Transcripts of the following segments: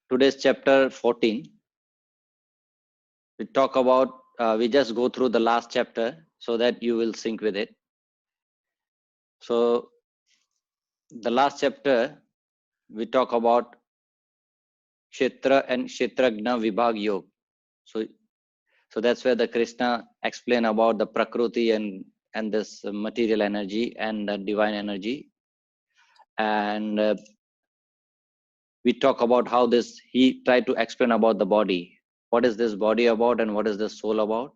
today's chapter 14. We talk about, we just go through the last chapter so that you will sync with it. So the last chapter, we talk about Kshetra and Kshetragna Vibhag Yoga. So that's where the Krishna explain about the Prakriti and this material energy and the divine energy. And we talk about how this, he tried to explain about the body. What is this body about and what is the soul about?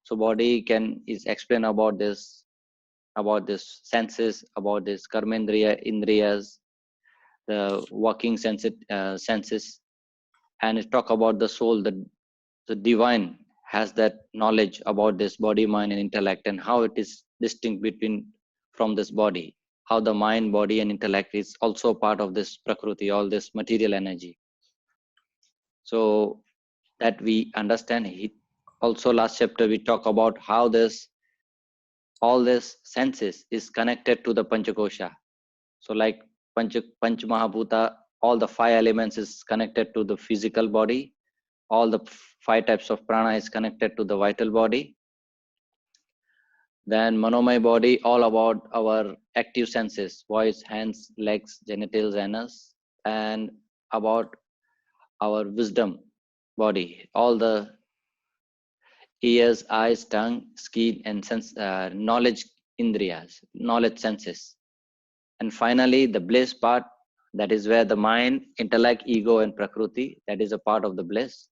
So body is explain about this senses, about this karmendriya, indriyas, the working senses, and it talk about the soul. The divine has that knowledge about this body, mind, and intellect, and how it is distinct between from this body. How the mind, body, and intellect is also part of this prakriti, all this material energy. So that we understand. Also, last chapter we talk about how all this senses is connected to the Panchakosha. So like Panch Mahabhuta, all the 5 elements is connected to the physical body. All the 5 types of prana is connected to the vital body. Then Manomay body, all about our active senses, voice, hands, legs, genitals, anus, and about our wisdom body, all the ears, eyes, tongue, skin, and knowledge indriyas, knowledge senses. And finally, the bliss part, that is where the mind, intellect, ego, and prakriti, that is a part of the bliss.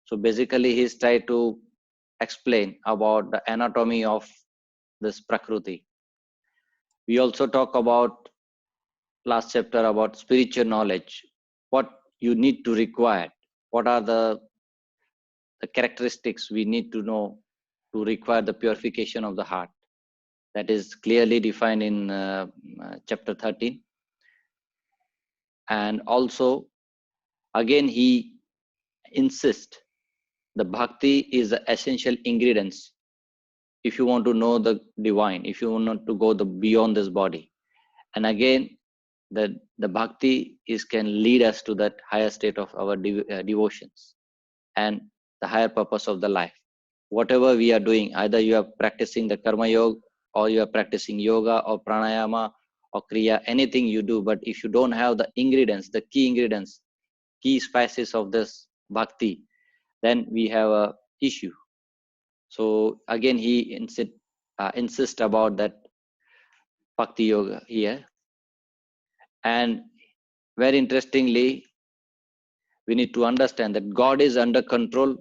So basically, he's trying to explain about the anatomy of this prakriti. We also talk about last chapter about spiritual knowledge, what you need to require, what are the characteristics we need to know to require the purification of the heart. That is clearly defined in chapter 13. And also, again, he insists the bhakti is the essential ingredients if you want to know the divine, if you want to go beyond this body. And again, the bhakti can lead us to that higher state of our devotions and the higher purpose of the life. Whatever we are doing, either you are practicing the karma yoga, or you are practicing yoga or pranayama or kriya, anything you do, but if you don't have the ingredients, the key ingredients, key spices of this bhakti, then we have a issue. So again, he insists about that bhakti yoga here. And very interestingly, we need to understand that God is under control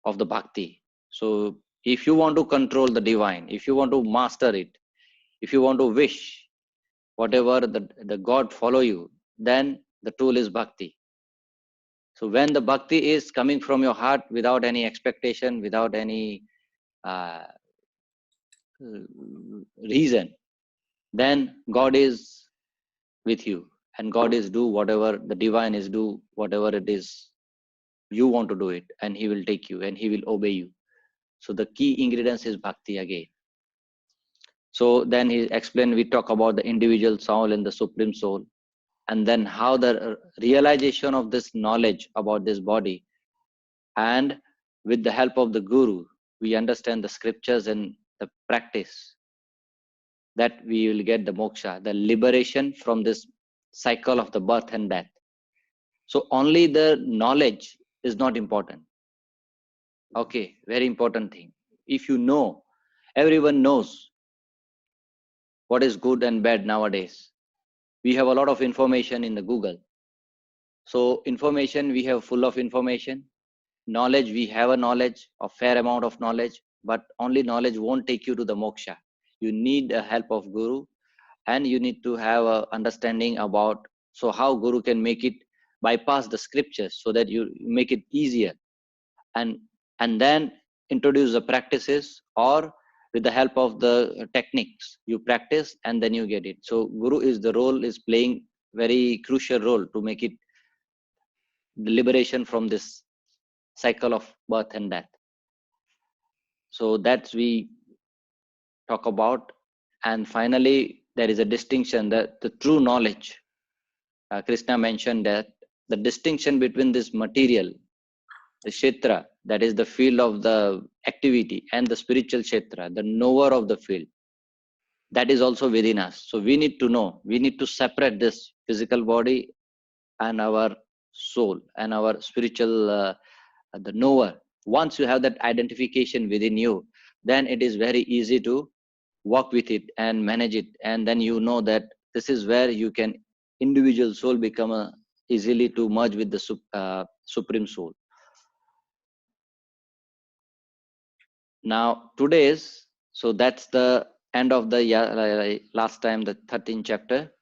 of the bhakti. So if you want to control the divine, if you want to master it, if you want to wish whatever the God follow you, then the tool is bhakti. So when the bhakti is coming from your heart without any expectation, without any reason, then God is with you, and God is do whatever the divine is do whatever it is you want to do it, and he will take you and he will obey you. So the key ingredients is bhakti again. So then he explained, we talk about the individual soul and the supreme soul, and then how the realization of this knowledge about this body, and with the help of the guru, we understand the scriptures and the practice, that we will get the moksha, the liberation from this cycle of the birth and death. So only the knowledge is not important. Okay, very important thing. If you know, everyone knows what is good and bad nowadays. We have a lot of information in the Google. So information, we have full of information. Knowledge, we have a knowledge, a fair amount of knowledge, but only knowledge won't take you to the moksha. You need the help of guru, and you need to have a understanding about so how guru can make it bypass the scriptures so that you make it easier, and then introduce the practices, or with the help of the techniques you practice, and then you get it. So guru is playing very crucial role to make it the liberation from this cycle of birth and death. So that's we talk about. And finally, there is a distinction that the true knowledge, Krishna mentioned that the distinction between this material, the kshetra, that is the field of the activity, and the spiritual kshetra, the knower of the field, that is also within us. So we need to know, we need to separate this physical body and our soul and our spiritual, the knower. Once you have that identification within you, then it is very easy to work with it and manage it. And then you know that this is where you can, individual soul become easily to merge with the supreme soul. Now today's, so that's the end of the last time, the 13th chapter.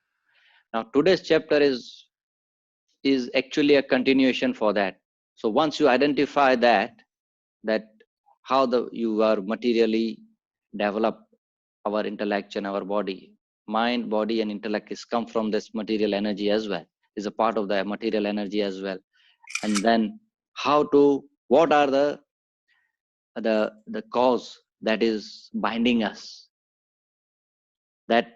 Now today's chapter is actually a continuation for that. So once you identify that how the you are materially develop our intellect and our body, mind, body, and intellect is come from this material energy as well, is a part of the material energy as well. And then how to, what are the cause that is binding us, that,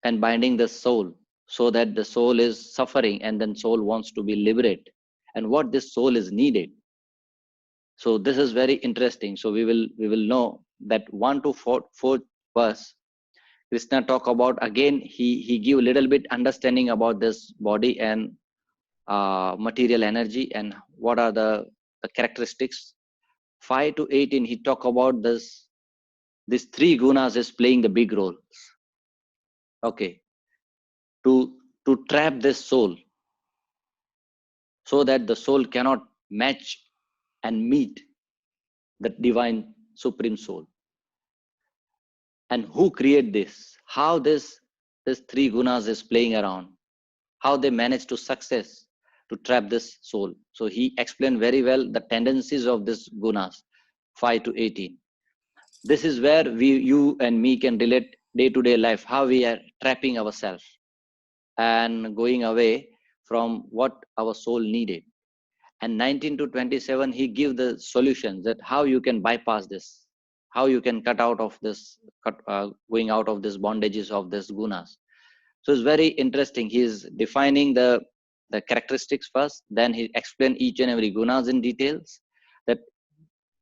and binding the soul, so that the soul is suffering and then soul wants to be liberated, and what this soul is needed. So this is very interesting. So we will know that 1 to 4 verse, Krishna talk about, again he give a little bit understanding about this body and material energy and what are the characteristics. 5 to 18 he talk about this three gunas is playing the big role. Okay, to trap this soul, so that the soul cannot match and meet the divine supreme soul. And who create this, how this three gunas is playing around, how they manage to success to trap this soul. So he explained very well the tendencies of this gunas. 5 to 18, this is where you and me can relate day to day life, how we are trapping ourselves and going away from what our soul needed. And 19 to 27 he give the solutions that how you can bypass this, how you can cut out of this, going out of this bondages of this gunas. So it's very interesting. He is defining the characteristics first, then he explain each and every gunas in details. That,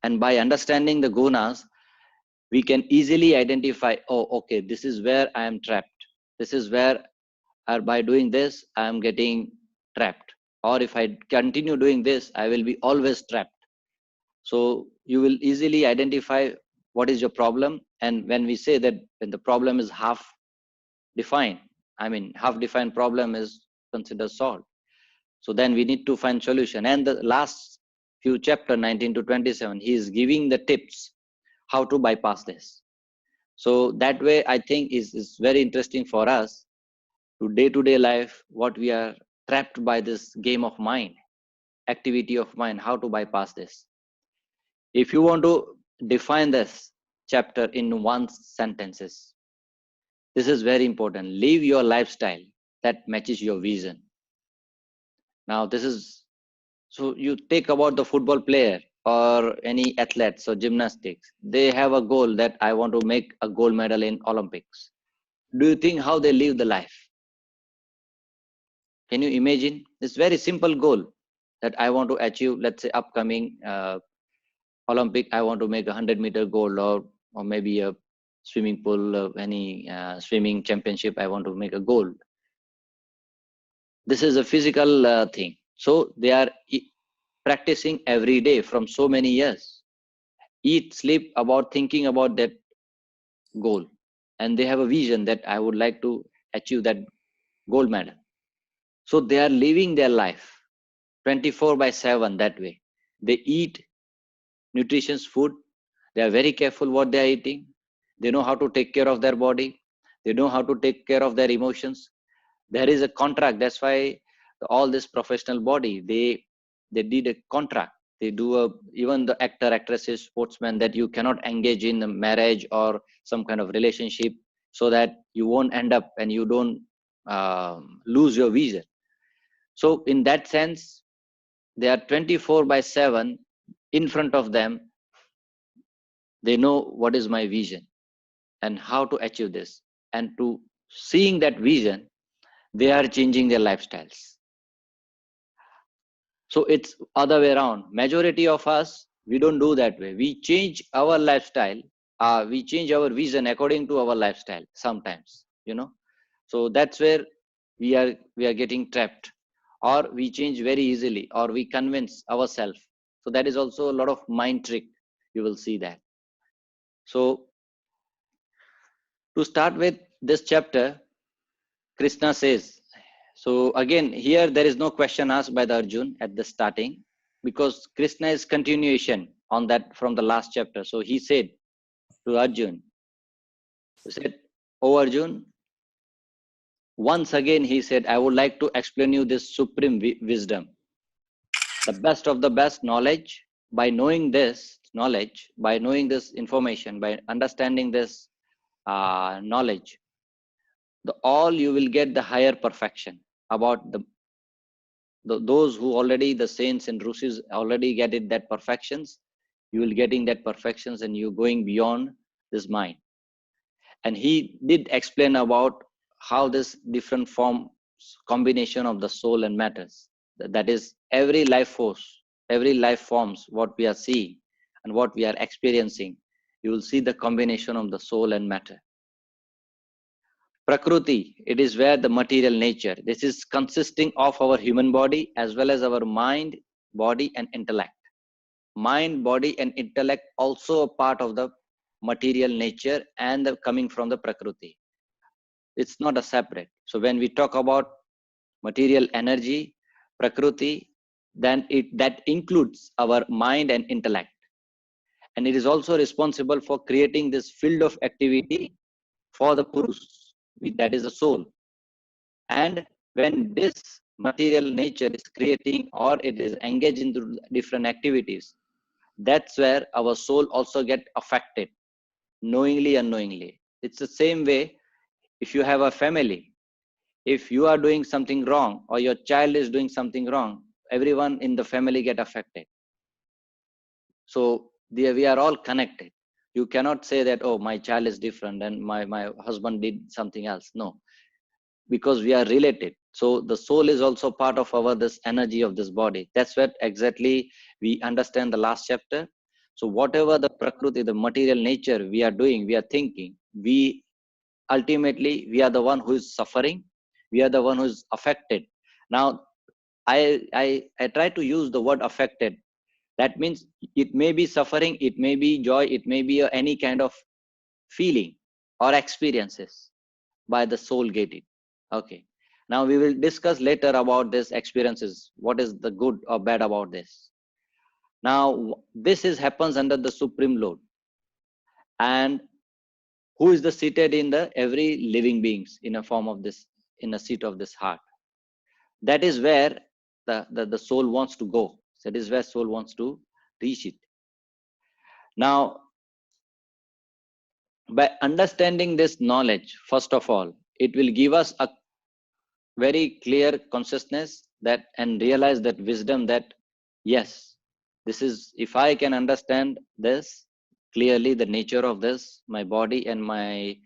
and by understanding the gunas, we can easily identify, oh okay, this is where I am trapped, this is where, or by doing this I am getting trapped, or if I continue doing this I will be always trapped. So you will easily identify what is your problem. And when we say that when the problem is half defined, I mean half defined problem is considered solved, so then we need to find solution. And the last few chapter 19 to 27 he is giving the tips how to bypass this. So that way I think is very interesting for us to day life, what we are trapped by this game of mind, activity of mind, how to bypass this. If you want to define this chapter in one sentences, this is very important: live your lifestyle that matches your vision. Now this is, so you take about the football player or any athletes or gymnastics, they have a goal that I want to make a gold medal in Olympics. Do you think how they live the life? Can you imagine? It's very simple goal that I want to achieve. Let's say upcoming Olympic, I want to make 100-meter gold, or maybe a swimming pool, any swimming championship, I want to make a gold. This is a physical thing. So they are practicing every day from so many years. Eat, sleep about thinking about that goal, and they have a vision that I would like to achieve that gold medal. So they are living their life 24/7 that way. They eat nutritious food. They are very careful what they are eating. They know how to take care of their body. They know how to take care of their emotions. There is a contract. That's why all this professional body, they did a contract. They do even the actor, actresses, sportsmen, that you cannot engage in a marriage or some kind of relationship, so that you won't end up and you don't lose your vision. So in that sense, they are 24/7 in front of them. They know what is my vision and how to achieve this. And to seeing that vision, they are changing their lifestyles. So it's other way around. Majority of us, we don't do that way. We change our lifestyle. We change our vision according to our lifestyle sometimes, So that's where we are getting trapped, or we change very easily, or we convince ourselves. So that is also a lot of mind trick. You will see that. So to start with this chapter, Krishna says, so again, here there is no question asked by the Arjun at the starting, because Krishna is continuation on that from the last chapter. So he said to Arjun, he said, "Oh Arjun, once again," he said, "I would like to explain you this supreme wisdom, the best of the best knowledge. By knowing this knowledge, by knowing this information, by understanding this knowledge, all you will get the higher perfection about those who already, the saints and rishis already get it, that perfections. You will getting that perfections, and you going beyond this mind." And he did explain about how this different form combination of the soul and matters, that is every life force, every life forms, what we are seeing and what we are experiencing, you will see the combination of the soul and matter. Prakriti, it is where the material nature, this is consisting of our human body as well as our mind, body and intellect. Mind, body and intellect also a part of the material nature and coming from the Prakriti. It's not a separate. So when we talk about material energy, Prakriti, then that includes our mind and intellect. And it is also responsible for creating this field of activity for the Purus, that is the soul. And when this material nature is creating or it is engaged into different activities, that's where our soul also get affected, knowingly, unknowingly. It's the same way. If you have a family, if you are doing something wrong or your child is doing something wrong, everyone in the family get affected. So we are all connected. You cannot say that, oh, my child is different and my husband did something else. No, because we are related. So the soul is also part of our this energy of this body. That's what exactly we understand the last chapter. So whatever the prakriti, the material nature we are doing, we are thinking, we ultimately we are the one who is suffering, we are the one who is affected. Now I try to use the word affected. That means it may be suffering, it may be joy, it may be any kind of feeling or experiences by the soul gated. Okay. Now we will discuss later about this experiences. What is the good or bad about this? Now this is happens under the Supreme Lord, and who is the seated in the every living beings in a form of this, in a seat of this heart. That is where the soul wants to go. That is where soul wants to reach it. Now, by understanding this knowledge, first of all, it will give us a very clear consciousness that and realize that wisdom that yes, this is, if I can understand this clearly, the nature of this, my body and my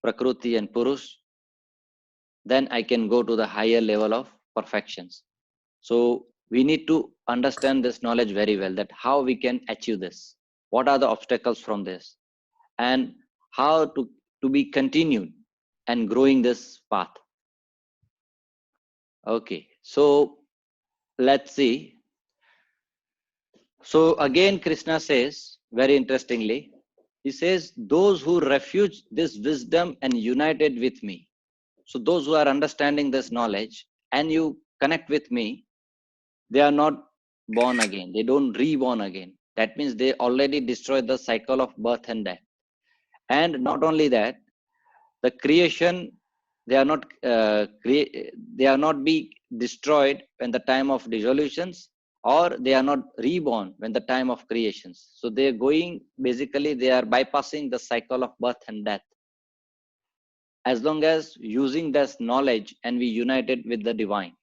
prakriti and purush, then I can go to the higher level of perfections. So we need to understand this knowledge very well, that how we can achieve this, what are the obstacles from this, and how to be continued and growing this path. Okay, so let's see. So again, Krishna says, very interestingly, he says, those who refuge this wisdom and united with me. So those who are understanding this knowledge and you connect with me, they are not born again. They don't reborn again. That means they already destroyed the cycle of birth and death. And not only that, the creation, they are not they are not be destroyed when the time of dissolutions, or they are not reborn when the time of creations. So they are going, basically they are bypassing the cycle of birth and death, as long as using this knowledge and we united with the divine.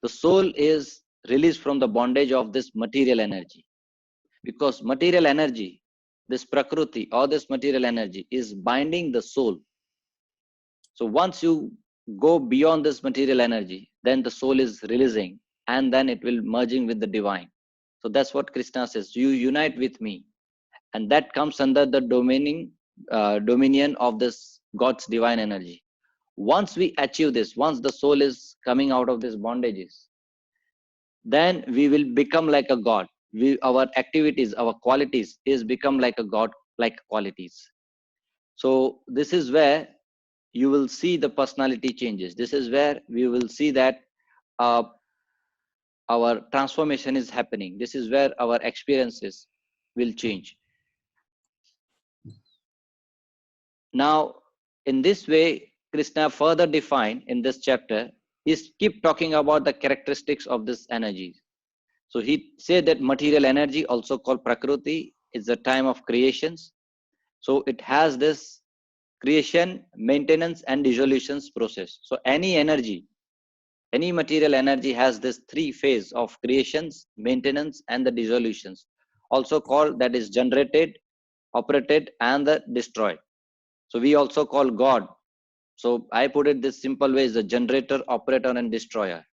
The soul is released from the bondage of this material energy, because material energy, this prakriti or this material energy is binding the soul. So once you go beyond this material energy, then the soul is releasing and then it will merging with the divine. So that's what Krishna says, you unite with me, and that comes under the dominion of this God's divine energy. Once we achieve this, once the soul is coming out of these bondages, then we will become like a God. Our activities, our qualities is become like a God like qualities. So this is where you will see the personality changes. This is where we will see that uh, our transformation is happening. This is where our experiences will change. Now, in this way, Krishna further defined in this chapter, is keep talking about the characteristics of this energy. So he said that material energy, also called Prakriti, is the time of creations. So it has this creation, maintenance, and dissolutions process. So any energy, any material energy has this three phase of creations, maintenance, and the dissolutions, also called that is generated, operated, and the destroyed. So we also call God. So I put it this simple way, is the generator, operator, and destroyer.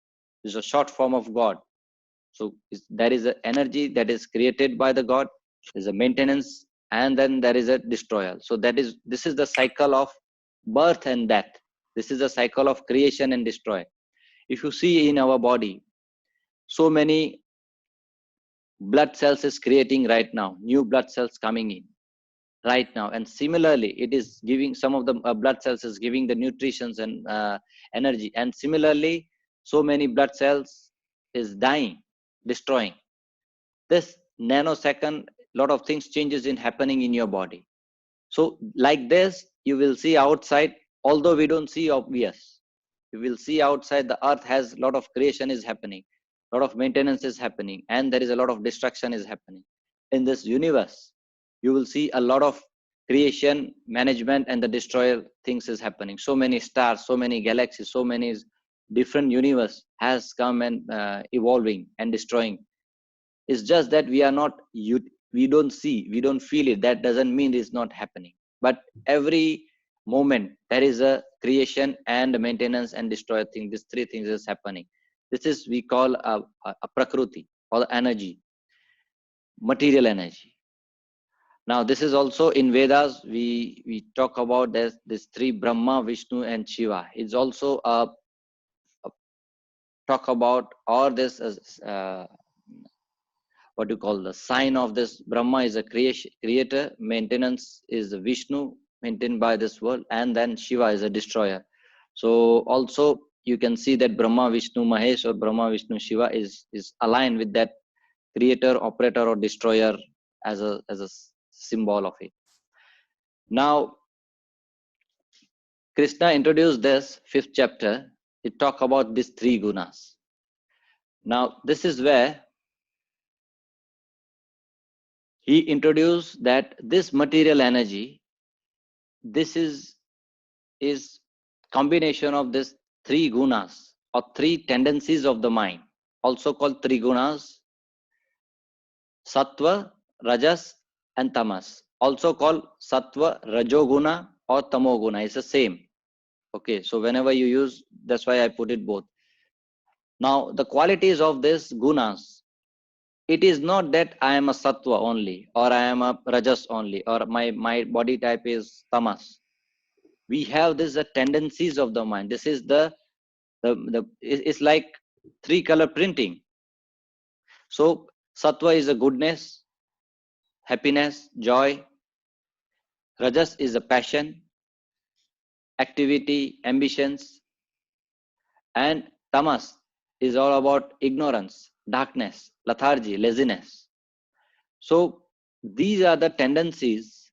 This is a short form of God. So there is an energy that is created by the God, there's a maintenance, and then there is a destroyer. So this is the cycle of birth and death. This is a cycle of creation and destroy. If you see in our body, so many blood cells is creating right now, new blood cells coming in right now, and similarly it is giving, some of the blood cells is giving the nutritions and energy, and similarly so many blood cells is dying, destroying. This nanosecond, lot of things changes in happening in your body. So like this you will see outside, although we don't see obvious, you will see outside the earth has a lot of creation is happening, a lot of maintenance is happening, and there is a lot of destruction is happening. In this universe you will see a lot of creation, management, and the destroyer things is happening. So many stars, so many galaxies, so many different universe has come and evolving and destroying. It's just that we are not, we don't see, we don't feel it. That doesn't mean it's not happening. But every moment there is a creation and maintenance and destroy thing. These three things is happening. This is we call a prakriti, or energy, material energy. Now this is also in Vedas. We talk about this three, Brahma, Vishnu, and Shiva. It's also a talk about, or this as what you call the sign of this. Brahma is a creator, maintenance is Vishnu, maintained by this world, and then Shiva is a destroyer. So also you can see that Brahma, Vishnu, Mahesh, or Brahma, Vishnu, Shiva is aligned with that creator, operator, or destroyer as a symbol of it. Now Krishna introduced this fifth chapter. It talk about these three gunas. Now this is where he introduced that this material energy, this is combination of this three gunas, or three tendencies of the mind, also called three gunas: sattva, rajas, and tamas, also called sattva, rajoguna, or tamoguna. It's the same. Okay, so whenever you use, that's why I put it both. Now the qualities of this gunas, it is not that I am a sattva only, or I am a rajas only, or my body type is tamas. We have this the tendencies of the mind. This is the it's like three color printing. So sattva is a goodness, happiness, joy. Rajas is a passion, activity, ambitions, and tamas is all about ignorance, darkness, lethargy, laziness. So these are the tendencies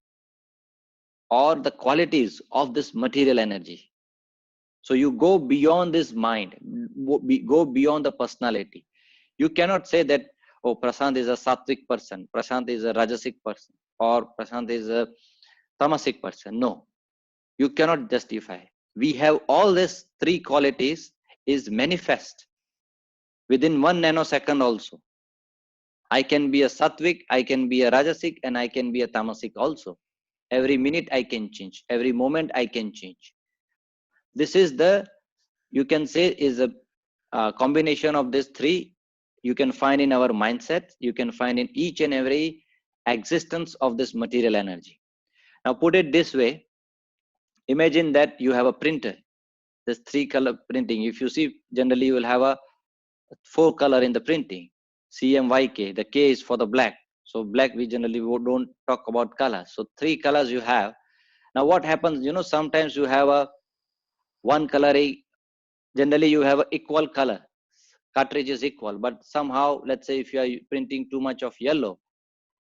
or the qualities of this material energy. So you go beyond this mind, go beyond the personality. You cannot say that, oh, Prashant is a sattvic person, Prashant is a rajasic person, or Prashant is a tamasic person. No, you cannot justify. We have all these three qualities is manifest within 1 nanosecond also. I can be a sattvic, I can be a rajasic, and I can be a tamasic also. Every minute I can change. Every moment I can change. This is the, you can say, is a combination of these three you can find in our mindset, you can find in each and every existence of this material energy. Now put it this way, imagine that you have a printer, this three color printing. If you see, generally you will have a four color in the printing, CMYK, the K is for the black. So black, we generally don't talk about colors. So three colors you have. Now what happens, sometimes you have a one color, generally you have a equal color, cartridge is equal, but somehow, let's say if you are printing too much of yellow,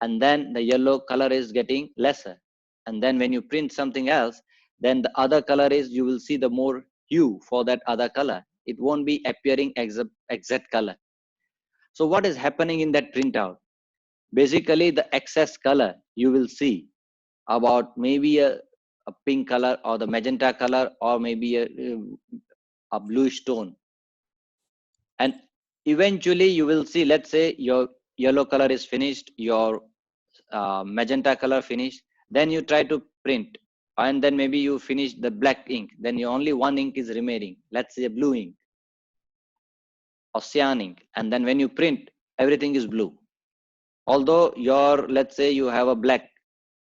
and then the yellow color is getting lesser, and then when you print something else, then the other color is, you will see the more hue for that other color, it won't be appearing exact color. So what is happening in that printout? Basically the excess color you will see about maybe a pink color or the magenta color or maybe a bluish tone. And eventually you will see, let's say your yellow color is finished, your magenta color finished, then you try to print, and then maybe you finish the black ink, then you only one ink is remaining, let's say blue ink or cyan ink, and then when you print, everything is blue, although your, let's say you have a black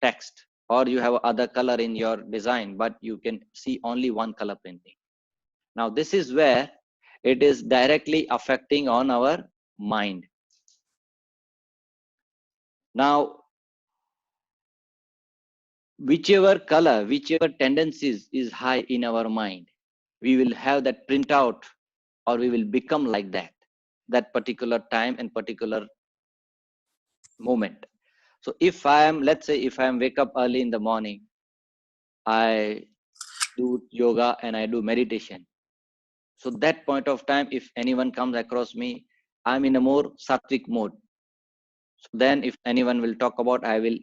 text or you have other color in your design, but you can see only one color printing. Now this is where it is directly affecting on our mind. Now whichever color, whichever tendencies is high in our mind, we will have that printout, or we will become like that particular time and particular moment. So if I am, let's say if I am wake up early in the morning, I do yoga and I do meditation. So that point of time, if anyone comes across me, I'm in a more sattvic mode. So then if anyone will talk about, I will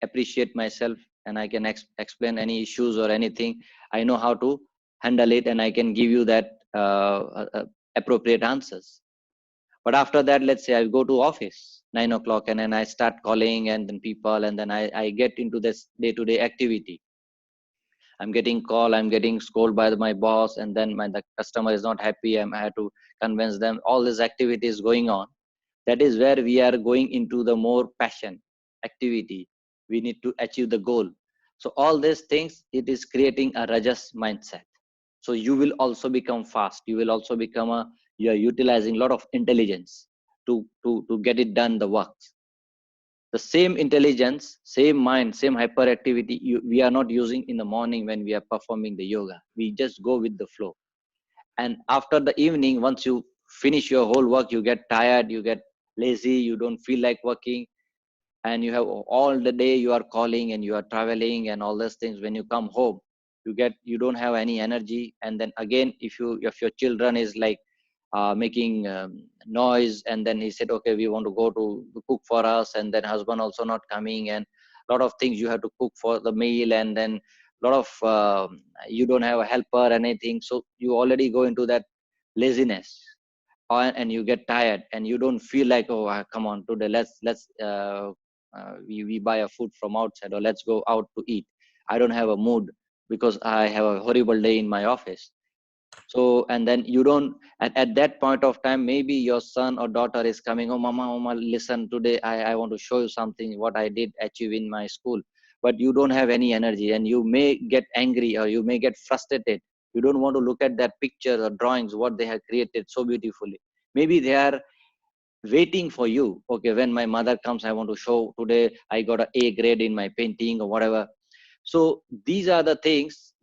appreciate myself, and I can explain any issues or anything. I know how to handle it, and I can give you that appropriate answers. But after that, let's say I go to office 9 o'clock, and then I start calling and then people, and then I get into this day-to-day activity. I'm getting call, I'm getting scolded by my boss, and then the customer is not happy. I have to convince them. All these activities going on. That is where we are going into the more passion activity. We need to achieve the goal. So all these things, it is creating a rajas mindset. So you will also become fast. You will also become you are utilizing a lot of intelligence to get it done, the works. The same intelligence, same mind, same hyperactivity we are not using in the morning when we are performing the yoga. We just go with the flow. And after the evening, once you finish your whole work, you get tired, you get lazy, you don't feel like working, and you have all the day you are calling and you are traveling and all those things. When you come home, you don't have any energy. And then again, if your children is like making noise, and then he said, okay, we want to go to cook for us, and then husband also not coming, and a lot of things you have to cook for the meal, and then a lot of you don't have a helper, anything. So you already go into that laziness, and you get tired, and you don't feel like, oh, come on, today we buy a food from outside, or let's go out to eat. I don't have a mood because I have a horrible day in my office. So, and then you don't, at that point of time, maybe your son or daughter is coming, oh mama, listen, today I want to show you something what I did achieve in my school. But you don't have any energy, and you may get angry, or you may get frustrated. You don't want to look at that picture or drawings what they have created so beautifully. Maybe they are waiting for you. Okay, when my mother comes, I want to show, today I got an A grade in my painting or whatever. So these are the things.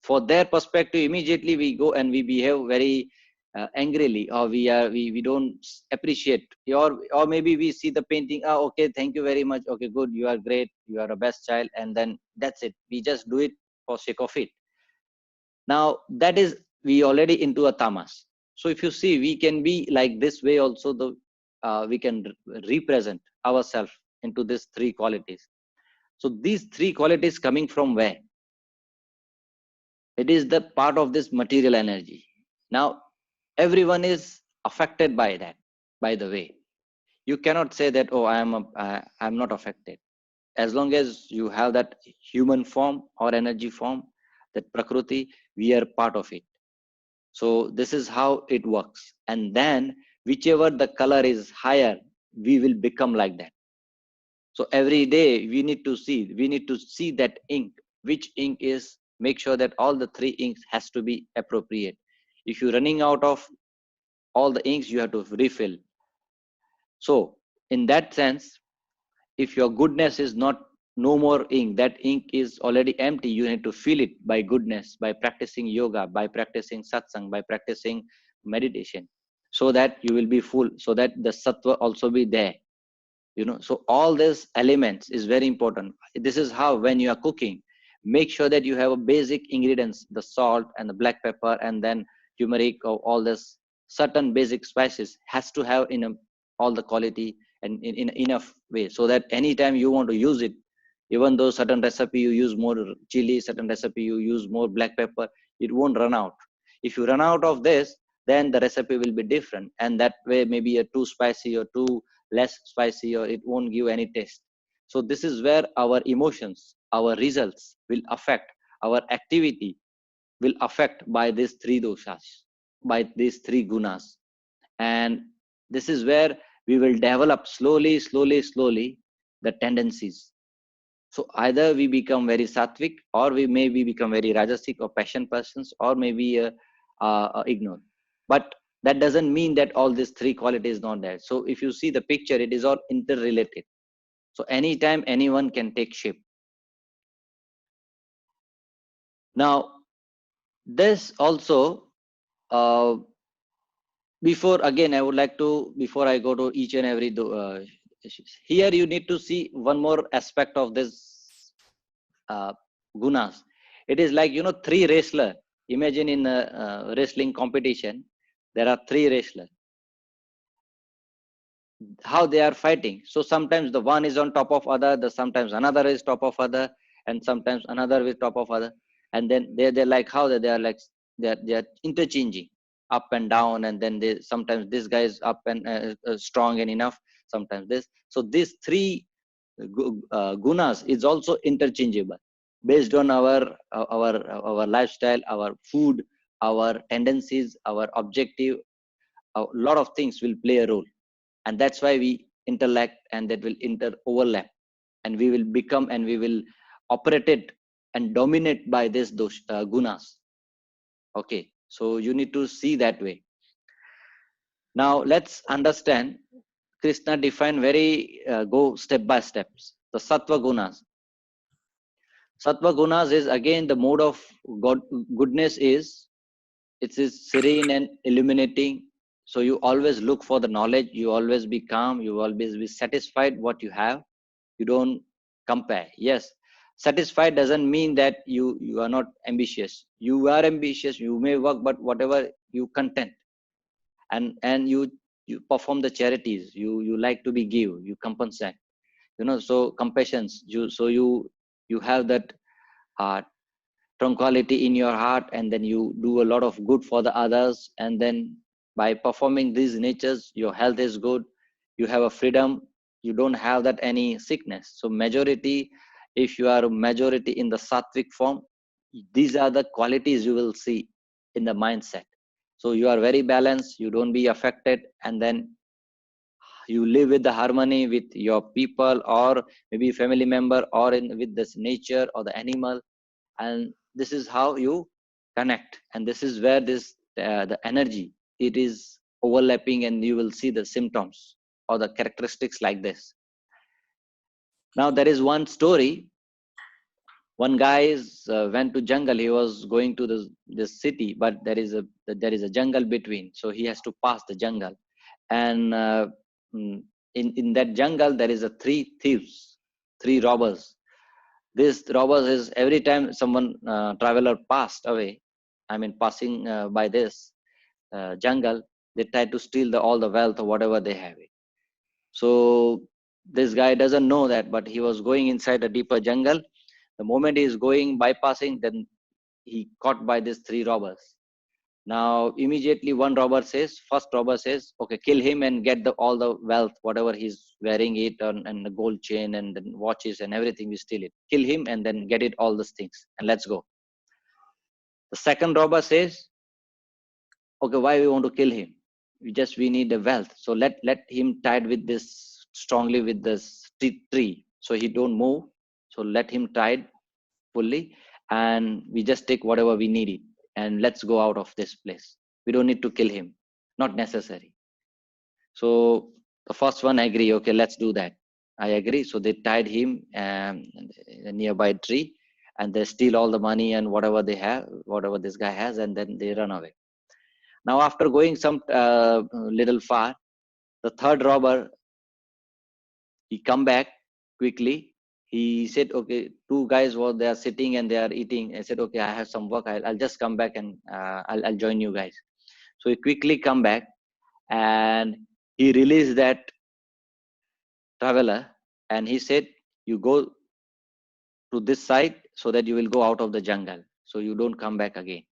For their perspective, immediately we go and we behave very angrily, or we don't appreciate, or maybe we see the painting, okay, thank you very much, okay, good, you are great, you are a best child, and then that's it. We just do it for sake of it. Now that is, we already into a tamas. So if you see, we can be like this way also. We can represent ourselves into these three qualities. So these three qualities coming from where? It is the part of this material energy. Now everyone is affected by that. By the way, you cannot say that, oh, I'm not affected. As long as you have that human form or energy form, that prakriti, we are part of it. So this is how it works. And then whichever the color is higher, we will become like that. So every day we need to see that ink, which ink is, make sure that all the three inks has to be appropriate. If you're running out of all the inks, you have to refill. So in that sense, if your goodness is not no more ink, that ink is already empty, you need to fill it by goodness, by practicing yoga, by practicing satsang, by practicing meditation, so that you will be full, so that the sattva also be there. So all these elements is very important. This is how, when you are cooking, make sure that you have a basic ingredients, the salt and the black pepper, and then turmeric, or all this certain basic spices has to have all the quality and in enough way, so that anytime you want to use it, even though certain recipe you use more chili, certain recipe you use more black pepper, it won't run out. If you run out of this, then the recipe will be different, and that way maybe a too spicy or too less spicy, or it won't give any taste. So this is where our emotions, our results will affect, our activity will affect by these three doshas, by these three gunas. And this is where we will develop slowly the tendencies. So either we become very sattvic, or we maybe become very rajasic or passion persons, or maybe ignore. But that doesn't mean that all these three qualities not there. So if you see the picture, it is all interrelated. So anytime anyone can take shape. Now, this also, before again, I would like to, before I go to each and every, here you need to see one more aspect of this gunas. It is like, three wrestler. Imagine in a wrestling competition, there are three wrestlers. How they are fighting. So sometimes the one is on top of other, sometimes another is top of other, and sometimes another is top of other. And then they're like how they are like they're interchanging up and down, and then they sometimes this guy is up and strong and enough, sometimes this. So these three gunas is also interchangeable based on our lifestyle, our food, our tendencies, our objective. A lot of things will play a role, and that's why we interact, and that will overlap, and we will become, and we will operate it and dominate by those gunas. Okay, so you need to see that way. Now let's understand. Krishna defined very go step by steps. The sattva gunas. Sattva gunas is again the mode of God. Goodness is, it is serene and illuminating. So you always look for the knowledge. You always be calm. You always be satisfied what you have. You don't compare. Yes, satisfied doesn't mean that you are not ambitious. You are ambitious. You may work, but whatever you content, and you perform the charities. You like to be give. You compensate. So compassions. You have that uh, tranquility in your heart, and then you do a lot of good for the others, and then by performing these natures, your health is good, you have a freedom, you don't have that any sickness. So majority, if you are a majority in the sattvic form, these are the qualities you will see in the mindset. So you are very balanced, you don't be affected, and then you live with the harmony with your people, or maybe family member, or with this nature or the animal. And this is how you connect, and this is where this the energy, it is overlapping, and you will see the symptoms or the characteristics like this. Now there is one story. One guy went to jungle. He was going to this city, but there is a jungle between, so he has to pass the jungle. And mm, in that jungle there is a three thieves, three robbers. This robbers is, every time someone traveler passed away, I mean passing by this jungle, they try to steal all the wealth or whatever they have it. So this guy doesn't know that, but he was going inside a deeper jungle. The moment he is going bypassing, then he caught by these three robbers. Now immediately one robber says, first robber says, okay, kill him and get all the wealth, whatever he's wearing it, and the gold chain and the watches and everything, we steal it. Kill him and then get it all these things and let's go. The second robber says, okay, why we want to kill him? We need the wealth. So let him tied with this strongly with this tree. So he don't move. So let him tied fully, and we just take whatever we need it, and let's go out of this place. We don't need to kill him. Not necessary. So the first one agree, okay, let's do that. I agree. So they tied him in a nearby tree, and they steal all the money and whatever they have, whatever this guy has, and then they run away. Now after going some little far, the third robber, he come back quickly. He said, okay, two guys were there sitting and they are eating. I said, okay, I have some work. I'll just come back and I'll join you guys. So he quickly come back and he released that traveler, and he said, you go to this side so that you will go out of the jungle. So you don't come back again.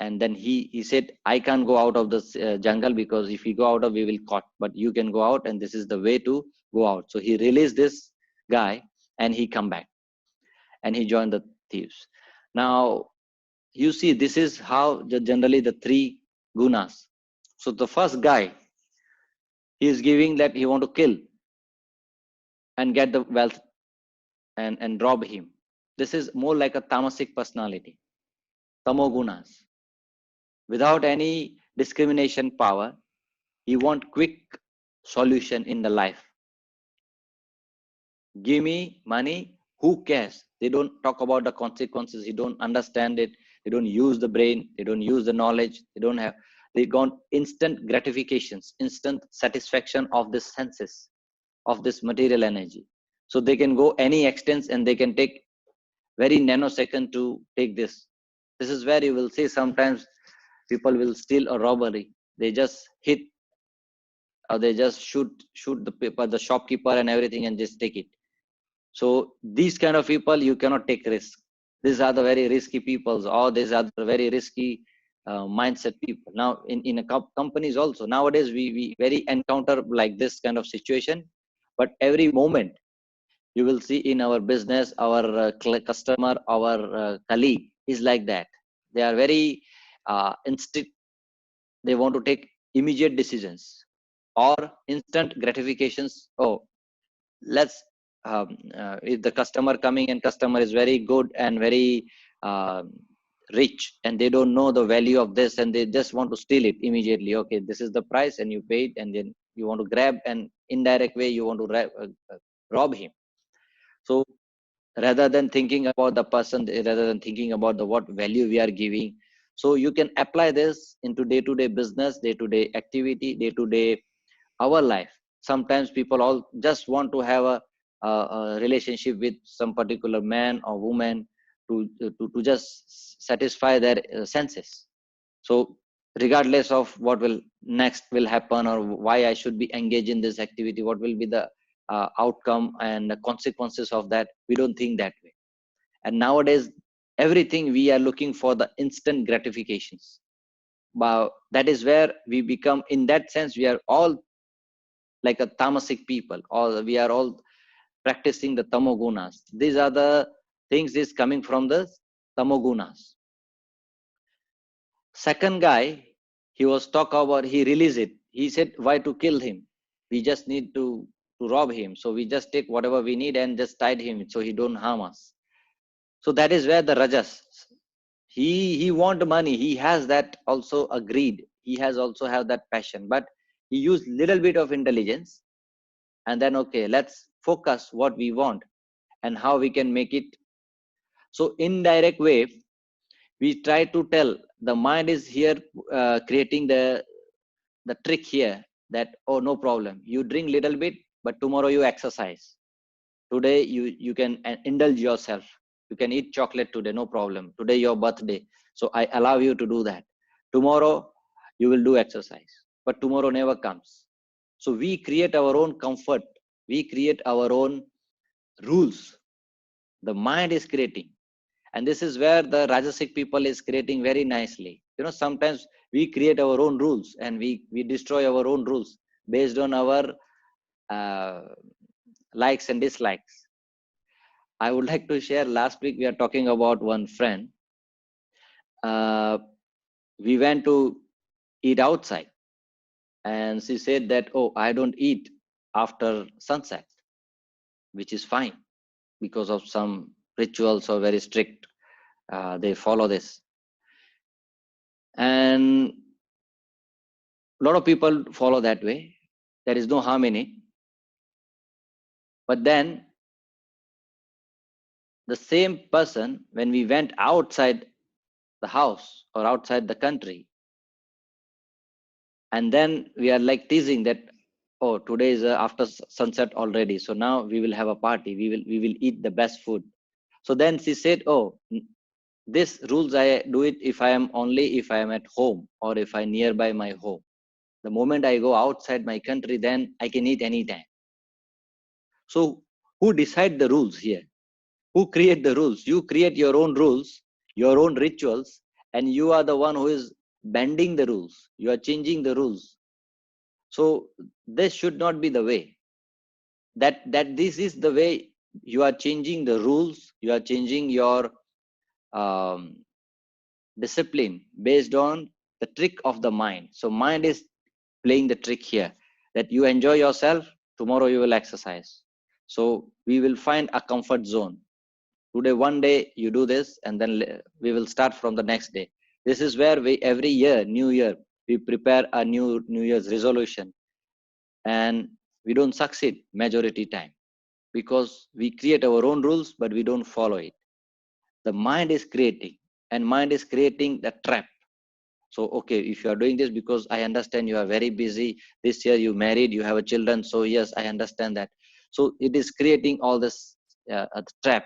And then he said, I can't go out of the jungle, because if we go out of, we will caught, but you can go out, and this is the way to go out. So he released this guy and he come back and he joined the thieves. Now you see, this is how generally the three gunas. So the first guy, he is giving that he want to kill and get the wealth and rob him. This is more like a tamasic personality, tamogunas, without any discrimination power. He want quick solution in the life. Give me money, who cares? They don't talk about the consequences. He don't understand it. They don't use the brain. They don't use the knowledge. They want instant gratifications, instant satisfaction of the senses, of this material energy. So they can go any extent and they can take very nanosecond to take this. This is where you will see sometimes people will steal a robbery. They just hit, or they just shoot the paper, the shopkeeper and everything, and just take it. So these kind of people, you cannot take risk. These are the very risky people, or these are the very risky mindset people. Now in a companies also nowadays, we very encounter like this kind of situation, but every moment you will see in our business, our customer, our colleague is like that. They are very instinct. They want to take immediate decisions or instant gratifications. Oh, let's if the customer coming and customer is very good and very uh, rich, and they don't know the value of this, and they just want to steal it immediately. Okay, this is the price and you paid, and then you want to grab, and indirect way you want to rob him. So rather than thinking about the person, rather than thinking about the what value we are giving, so you can apply this into day-to-day business, day-to-day activity, day-to-day our life. Sometimes people all just want to have a relationship with some particular man or woman to just satisfy their senses. So regardless of what will next will happen, or why I should be engaged in this activity, what will be the outcome and the consequences of that, we don't think that way. And nowadays everything we are looking for the instant gratifications. But that is where we become, in that sense we are all like a tamasic people, or we are all practicing the tamogunas. These are the things is coming from the tamogunas. Second guy, he was talk about, he released it. He said, why to kill him? We just need to rob him. So we just take whatever we need and just tied him so he don't harm us. So that is where the rajas, he want money. He has that also a greed. He has also have that passion, but he used little bit of intelligence, and then okay, let's focus what we want and how we can make it. So indirect way, we try to tell the mind is here creating the trick here, that oh, no problem, you drink little bit, but tomorrow you exercise. Today you can indulge yourself, you can eat chocolate today, no problem. Today your birthday, so I allow you to do that. Tomorrow you will do exercise, but tomorrow never comes. So we create our own comfort, we create our own rules, the mind is creating. And this is where the rajasic people is creating very nicely. Sometimes we create our own rules, and we destroy our own rules based on our uh, likes and dislikes. I would like to share, last week we are talking about one friend. uh, we went to eat outside. And she said that, oh, I don't eat after sunset, which is fine because of some rituals or very strict. They follow this. And a lot of people follow that way. There is no harm in it. But then the same person, when we went outside the house or outside the country, and then we are like teasing that, oh, today is after sunset already, so now we will have a party, we will eat the best food. So then she said, oh, this rules I do it if I am only if I am at home or if I nearby my home. The moment I go outside my country, then I can eat anytime. So who decide the rules here? Who create the rules? You create your own rules, your own rituals, and you are the one who is bending the rules. You are changing the rules. So this should not be the way. That this is the way. You are changing the rules. You are changing your um, discipline based on the trick of the mind. So mind is playing the trick here, that you enjoy yourself, tomorrow you will exercise. So we will find a comfort zone. Today one day you do this, and then we will start from the next day. This is where we every year, new year, we prepare a new year's resolution, and we don't succeed majority time because we create our own rules but we don't follow it. The mind is creating, and mind is creating the trap. So okay, if you are doing this, because I understand you are very busy this year, you married, you have a children, so yes, I understand that. So it is creating all this trap.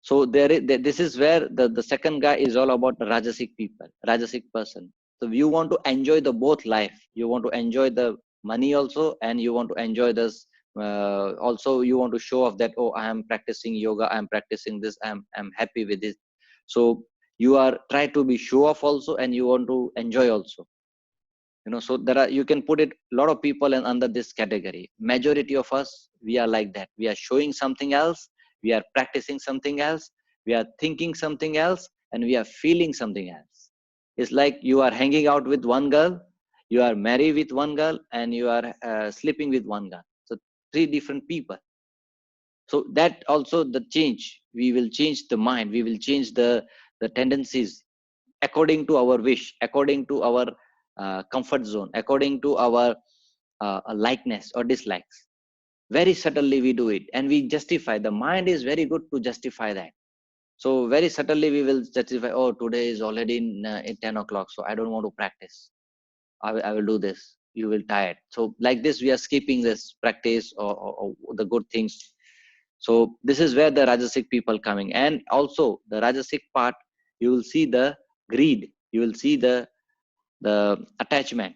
So this is where the second guy is all about the Rajasic people, Rajasic person. So you want to enjoy the both life. You want to enjoy the money also, and you want to enjoy this. Also, you want to show off that, oh, I am practicing yoga, I am practicing this, I'm happy with this. So you are try to be show off also, and you want to enjoy also. So there are, you can put it a lot of people in under this category. Majority of us, we are like that. We are showing something else, we are practicing something else, we are thinking something else, and we are feeling something else. It's like you are hanging out with one girl, you are married with one girl, and you are sleeping with one girl. So three different people. So that also the change, we will change the mind, we will change the tendencies according to our wish, according to our comfort zone, according to our likeness or dislikes. Very subtly we do it, and we justify. The mind is very good to justify that. So very subtly we will justify, oh, today is already in 10 o'clock, so I don't want to practice. I will do this. You will tired. So like this, we are skipping this practice or the good things. So this is where the Rajasic people coming. And also the Rajasic part, you will see the greed. You will see the attachment,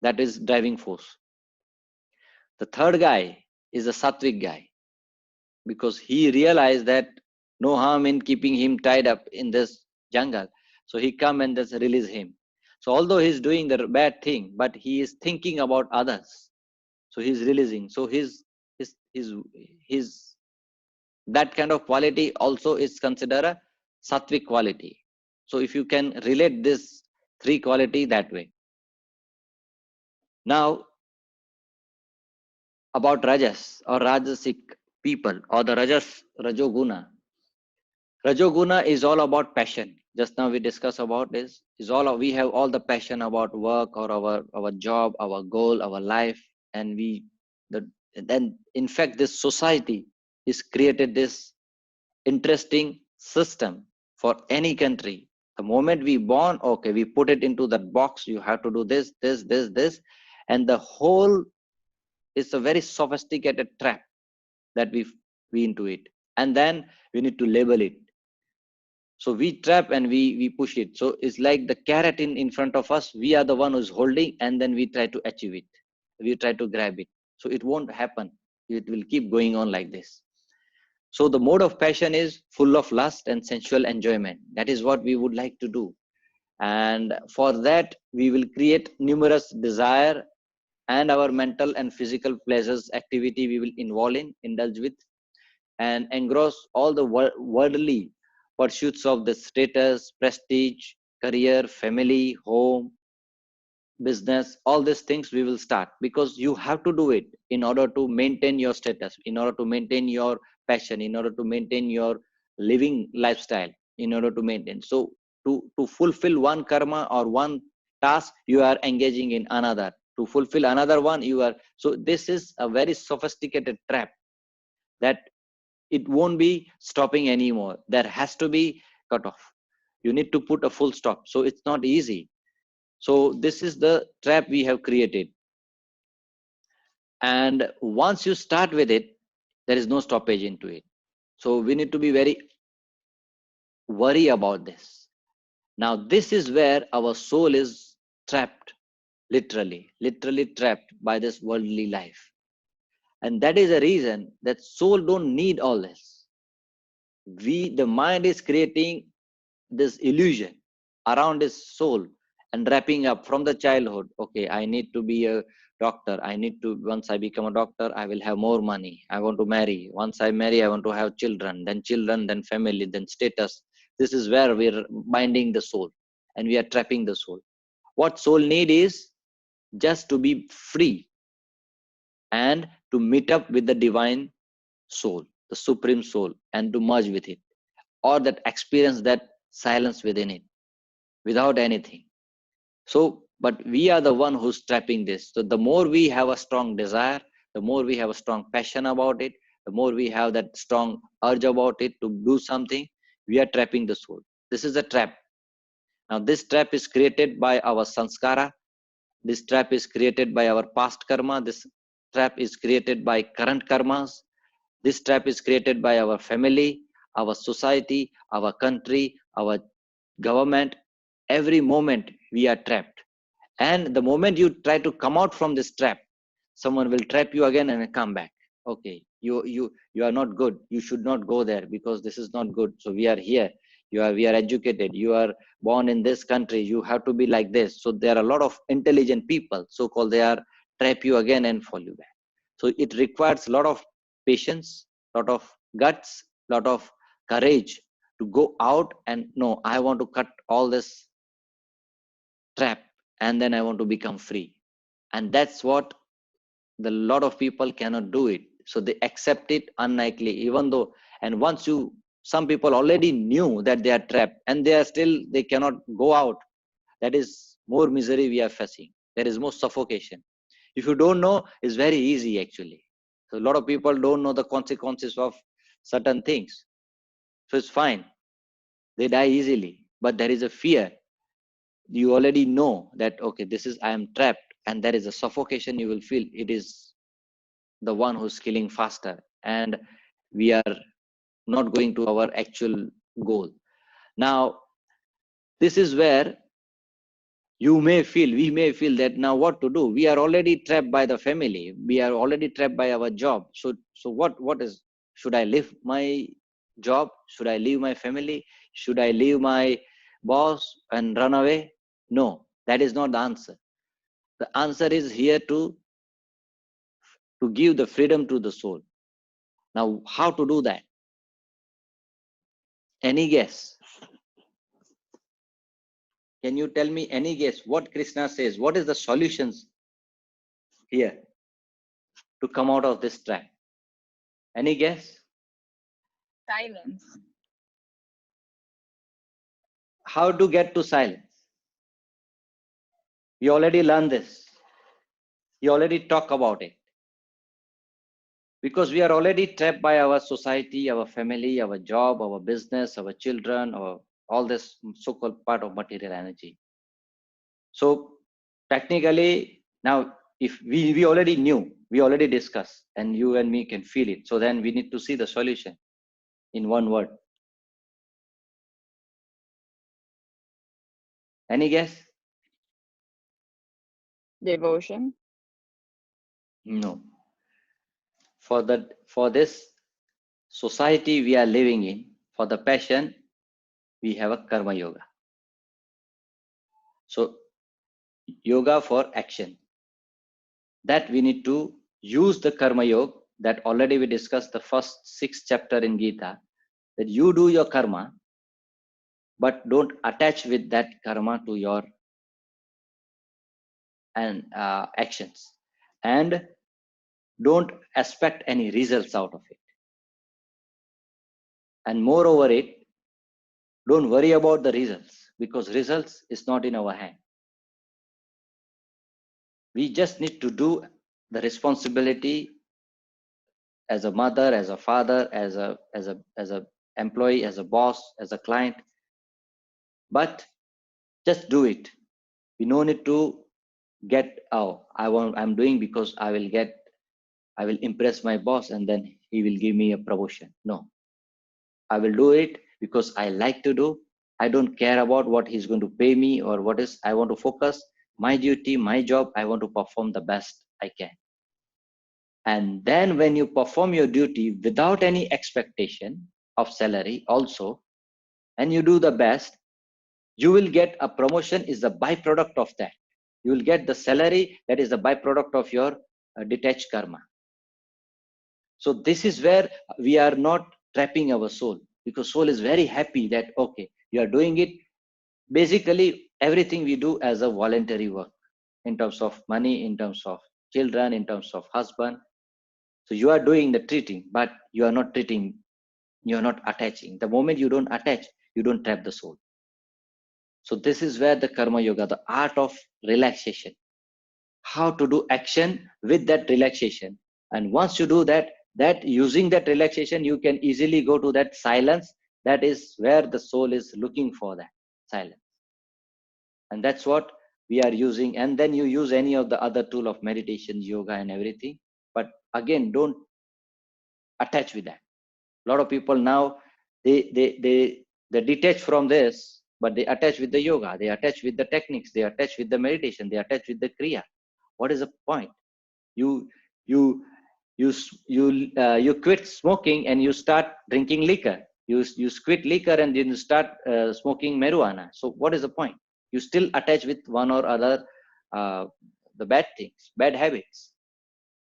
that is driving force. The third guy is a Sattvic guy, because he realized that no harm in keeping him tied up in this jungle. So he come and just release him. So although he's doing the bad thing, but he is thinking about others. So he's releasing. So his that kind of quality also is considered a sattvic quality. So if you can relate this three quality that way. Now about Rajas or Rajasic people or the Rajoguna. Rajoguna is all about passion. Just now we discussed about this. Is all we have all the passion about work or our job, our goal, our life, and then in fact this society is created this interesting system for any country. The moment we born, okay, we put it into that box. You have to do this, this, this, this, and the whole is a very sophisticated trap that we into it, and then we need to label it. So we trap and we push it. So it's like the carrot in front of us. We are the one who's holding, and then we try to achieve it. We try to grab it. So it won't happen. It will keep going on like this. So the mode of passion is full of lust and sensual enjoyment. That is what we would like to do. And for that, we will create numerous desire, and our mental and physical pleasures activity we will indulge with, and engross all the worldly pursuits of the status, prestige, career, family, home, business, all these things we will start, because you have to do it in order to maintain your status, in order to maintain your passion, in order to maintain your living lifestyle, in order to maintain. So to fulfill one karma or one task, you are engaging in another. To fulfill another one, you are. So this is a very sophisticated trap that it won't be stopping anymore. There has to be cut off. You need to put a full stop. So it's not easy. So this is the trap we have created. And once you start with it, there is no stoppage into it. So we need to be very worry about this. Now, this is where our soul is trapped, literally trapped by this worldly life. And that is the reason that soul don't need all this. The mind is creating this illusion around his soul and wrapping up from the childhood. Okay, I need to be a doctor. I need to, once I become a doctor, I will have more money. I want to marry. Once I marry, I want to have children, then family, then status. This is where we're binding the soul and we are trapping the soul. What soul need is just to be free and to meet up with the divine soul, the supreme soul, and to merge with it, or that experience that silence within it without anything. So, but we are the one who's trapping this. So the more we have a strong desire, the more we have a strong passion about it, the more we have that strong urge about it to do something, we are trapping the soul. This is a trap. Now, this trap is created by our sanskara. This trap is created by our past karma. This trap is created by current karmas. This trap is created by our family, our society, our country, our government. Every moment we are trapped. And the moment you try to come out from this trap, someone will trap you again and come back. Okay, you are not good. You should not go there because this is not good. So we are here. We are educated. You are born in this country. You have to be like this. So there are a lot of intelligent people, so called, they are trap you again and fall you back. So it requires a lot of patience, lot of guts, lot of courage to go out and no, I want to cut all this trap and then I want to become free. And that's what the lot of people cannot do it. So they accept it unlikely, even though, and once you, some people already knew that they are trapped and they are still, they cannot go out. That is more misery we are facing. There is more suffocation. If you don't know, it's very easy actually. So a lot of people don't know the consequences of certain things. So it's fine. They die easily, but there is a fear. You already know that, okay, this is, I am trapped, and there is a suffocation you will feel. It is the one who's killing faster, and we are not going to our actual goal. Now, this is where we may feel that now what to do? We are already trapped by the family. We are already trapped by our job. So what is, should I leave my job? Should I leave my family? Should I leave my boss and run away? No, that is not the answer. The answer is here to give the freedom to the soul. Now, how to do that? Any guess? Can you tell me any guess what Krishna says? What is the solutions here to come out of this trap? Any guess? Silence. How to get to silence? We already learned this. We already talk about it. Because we are already trapped by our society, our family, our job, our business, our children, or all this so-called part of material energy. So technically, now if we already knew, we already discussed, and you and me can feel it. So then we need to see the solution in one word. Any guess? Devotion. No. For this society we are living in, for the passion, we have a karma yoga. So yoga for action. That we need to use the karma yoga that already we discussed the first 6 chapter in Gita, that you do your karma, but don't attach with that karma to your and actions, and don't expect any results out of it. And moreover it, don't worry about the results, because results is not in our hand. We just need to do the responsibility as a mother, as a father, as a employee, as a boss, as a client. But just do it. We no need to get, oh, I'm doing because I will impress my boss and then he will give me a promotion. No, I will do it because I like to do. I don't care about what he's going to pay me or what is. I want to focus my duty, my job. I want to perform the best I can. And then when you perform your duty without any expectation of salary also, and you do the best, you will get a promotion is the byproduct of that. You will get the salary that is the byproduct of your detached karma. So this is where we are not trapping our soul, because soul is very happy that, okay, you are doing it. Basically, everything we do as a voluntary work in terms of money, in terms of children, in terms of husband. So you are doing the treating, but you are not treating, you are not attaching. The moment you don't attach, you don't trap the soul. So this is where the karma yoga, the art of relaxation, how to do action with that relaxation. And once you do that, using that relaxation, you can easily go to that silence. That is where the soul is looking for, that silence. And that's what we are using. And then you use any of the other tool of meditation, yoga and everything. But again, don't attach with that. A lot of people now, they detach from this, but they attach with the yoga, they attach with the techniques, they attach with the meditation, they attach with the kriya. What is the point? You you you quit smoking and you start drinking liquor. You quit liquor and then you start smoking marijuana. So what is the point? You still attach with one or other the bad things, bad habits.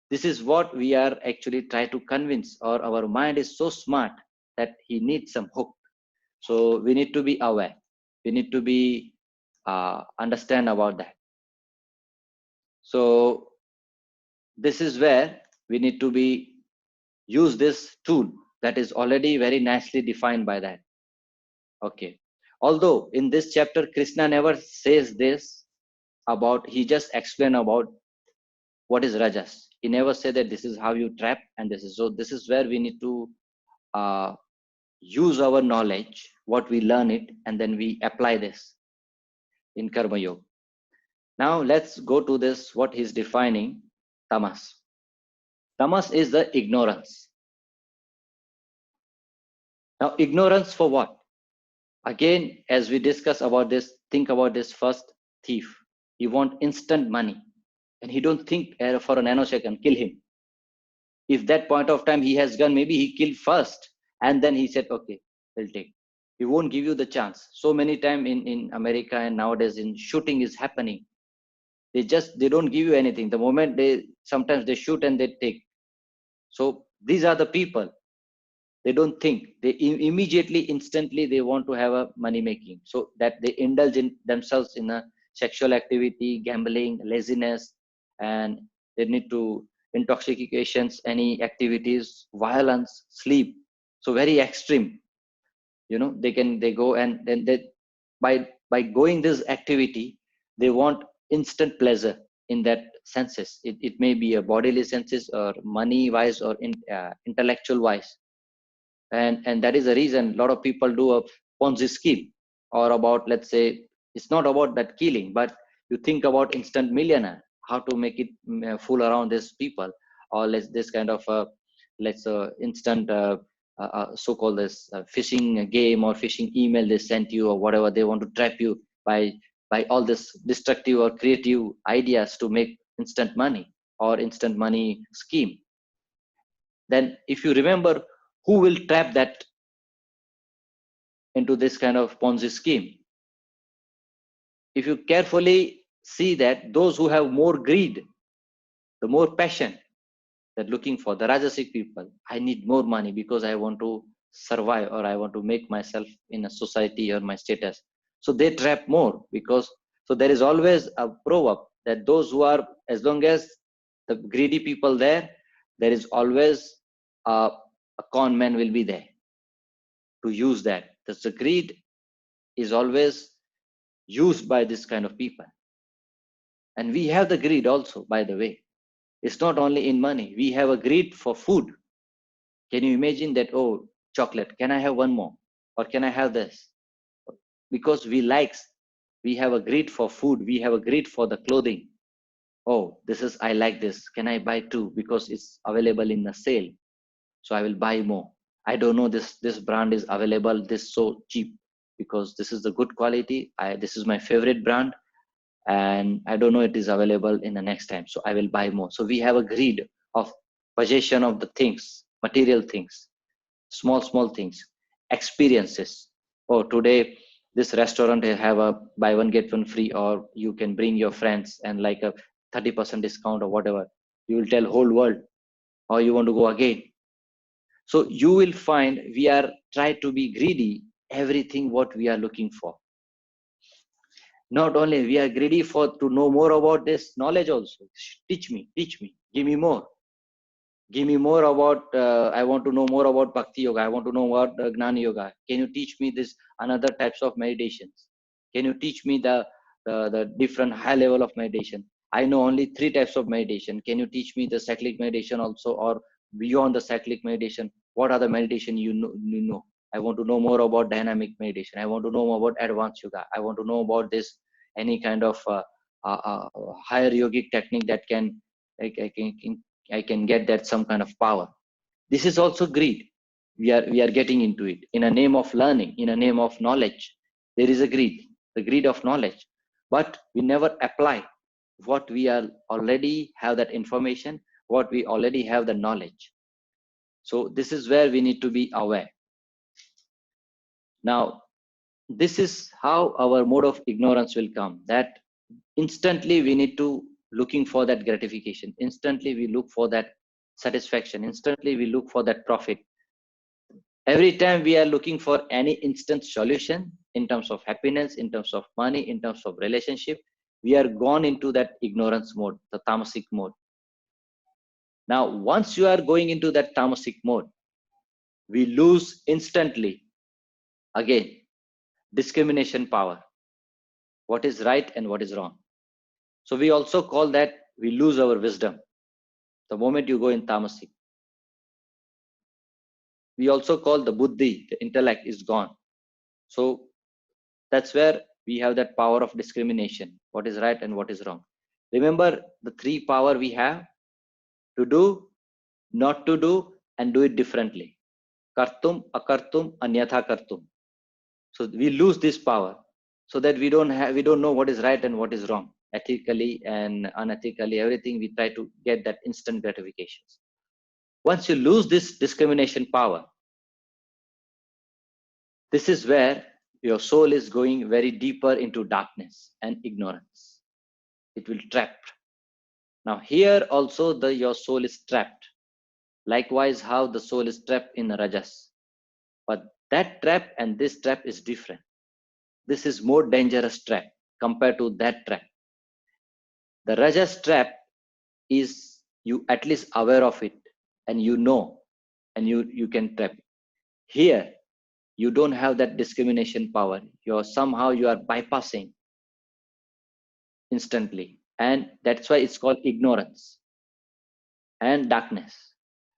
This is what we are actually trying to convince, or our mind is so smart that he needs some hook. So we need to be aware. We need to be understand about that. So this is where we need to be use this tool that is already very nicely defined by that. Okay. Although in this chapter, Krishna never says this about, he just explain about what is rajas. He never said that this is how you trap and this is, so this is where we need to use our knowledge, what we learn it, and then we apply this in Karma Yoga. Now let's go to this, what he's defining, tamas. Tamas is the ignorance. Now ignorance for what? Again, as we discuss about this, think about this first thief. He want instant money and he don't think for a nanosecond, kill him. If that point of time he has gun, maybe he killed first and then he said, okay, we'll take. He won't give you the chance. So many times in America and nowadays in shooting is happening. They don't give you anything. The moment sometimes they shoot and they take. So these are the people. They don't think. They immediately, instantly, they want to have a money making. So that they indulge in themselves in a sexual activity, gambling, laziness, and they need to intoxications, any activities, violence, sleep. So very extreme. They go and then by going this activity, they want instant pleasure in that senses. It may be a bodily senses or money wise or intellectual wise. And that is the reason a lot of people do a Ponzi scheme, or about, let's say, it's not about that killing, but you think about instant millionaire, how to make it fool around these people, or this kind of instant so-called this phishing game or phishing email they sent you, or whatever they want to trap you by all this destructive or creative ideas to make instant money or instant money scheme. Then if you remember, who will trap that into this kind of Ponzi scheme? If you carefully see that those who have more greed, the more passion, that looking for the Rajasic people, I need more money because I want to survive, or I want to make myself in a society or my status. So they trap more, because so there is always a proverb that those who are, as long as the greedy people there is always a con man will be there to use that. That's the greed is always used by this kind of people. And we have the greed also, by the way. It's not only in money. We have a greed for food. Can you imagine that? Oh, chocolate, can I have one more? Or can I have this? Because we have a greed for food. We have a greed for the clothing. Oh, I like this. Can I buy two? Because it's available in the sale. So I will buy more. I don't know this brand is available this so cheap because this is the good quality. This is my favorite brand, and I don't know it is available in the next time. So I will buy more. So we have a greed of possession of the things, material things, small things, experiences. Oh, today this restaurant have a buy one get one free, or you can bring your friends and like a 30% discount or whatever. You will tell whole world, or you want to go again. So you will find we are try to be greedy everything what we are looking for. Not only we are greedy for to know more about this knowledge also. Teach me, give me more. Give me more about, I want to know more about Bhakti Yoga. I want to know about Gnana Yoga. Can you teach me this another types of meditations? Can you teach me the different high level of meditation? I know only 3 types of meditation. Can you teach me the cyclic meditation also, or beyond the cyclic meditation? What are the meditation you know? I want to know more about dynamic meditation. I want to know more about advanced yoga. I want to know about this any kind of higher yogic technique that I can get that some kind of power. This is also greed. We are getting into it in a name of learning, in a name of knowledge. There is a greed, the greed of knowledge, but we never apply what we are already have that information, what we already have the knowledge. So this is where we need to be aware. Now, this is how our mode of ignorance will come, that instantly we need to looking for that gratification. Instantly we look for that satisfaction. Instantly we look for that profit. Every time we are looking for any instant solution in terms of happiness, in terms of money, in terms of relationship, we are gone into that ignorance mode, the tamasic mode. Now, once you are going into that tamasic mode, we lose instantly, again, discrimination power. What is right and what is wrong. So we also call that we lose our wisdom. The moment you go in tamasic, we also call the buddhi, the intellect is gone. So that's where we have that power of discrimination, what is right and what is wrong. Remember the 3 power we have: to do, not to do, and do it differently. Kartum, akartum, anyatha kartum. So we lose this power, so that we don't know what is right and what is wrong. Ethically and unethically, everything we try to get that instant gratifications. Once you lose this discrimination power, this is where your soul is going very deeper into darkness and ignorance. It will trap. Now here also your soul is trapped. Likewise, how the soul is trapped in Rajas. But that trap and this trap is different. This is more dangerous trap compared to that trap. The Rajas trap is you at least aware of it and you know, and you can trap. Here, you don't have that discrimination power. You are bypassing instantly, and that's why it's called ignorance and darkness,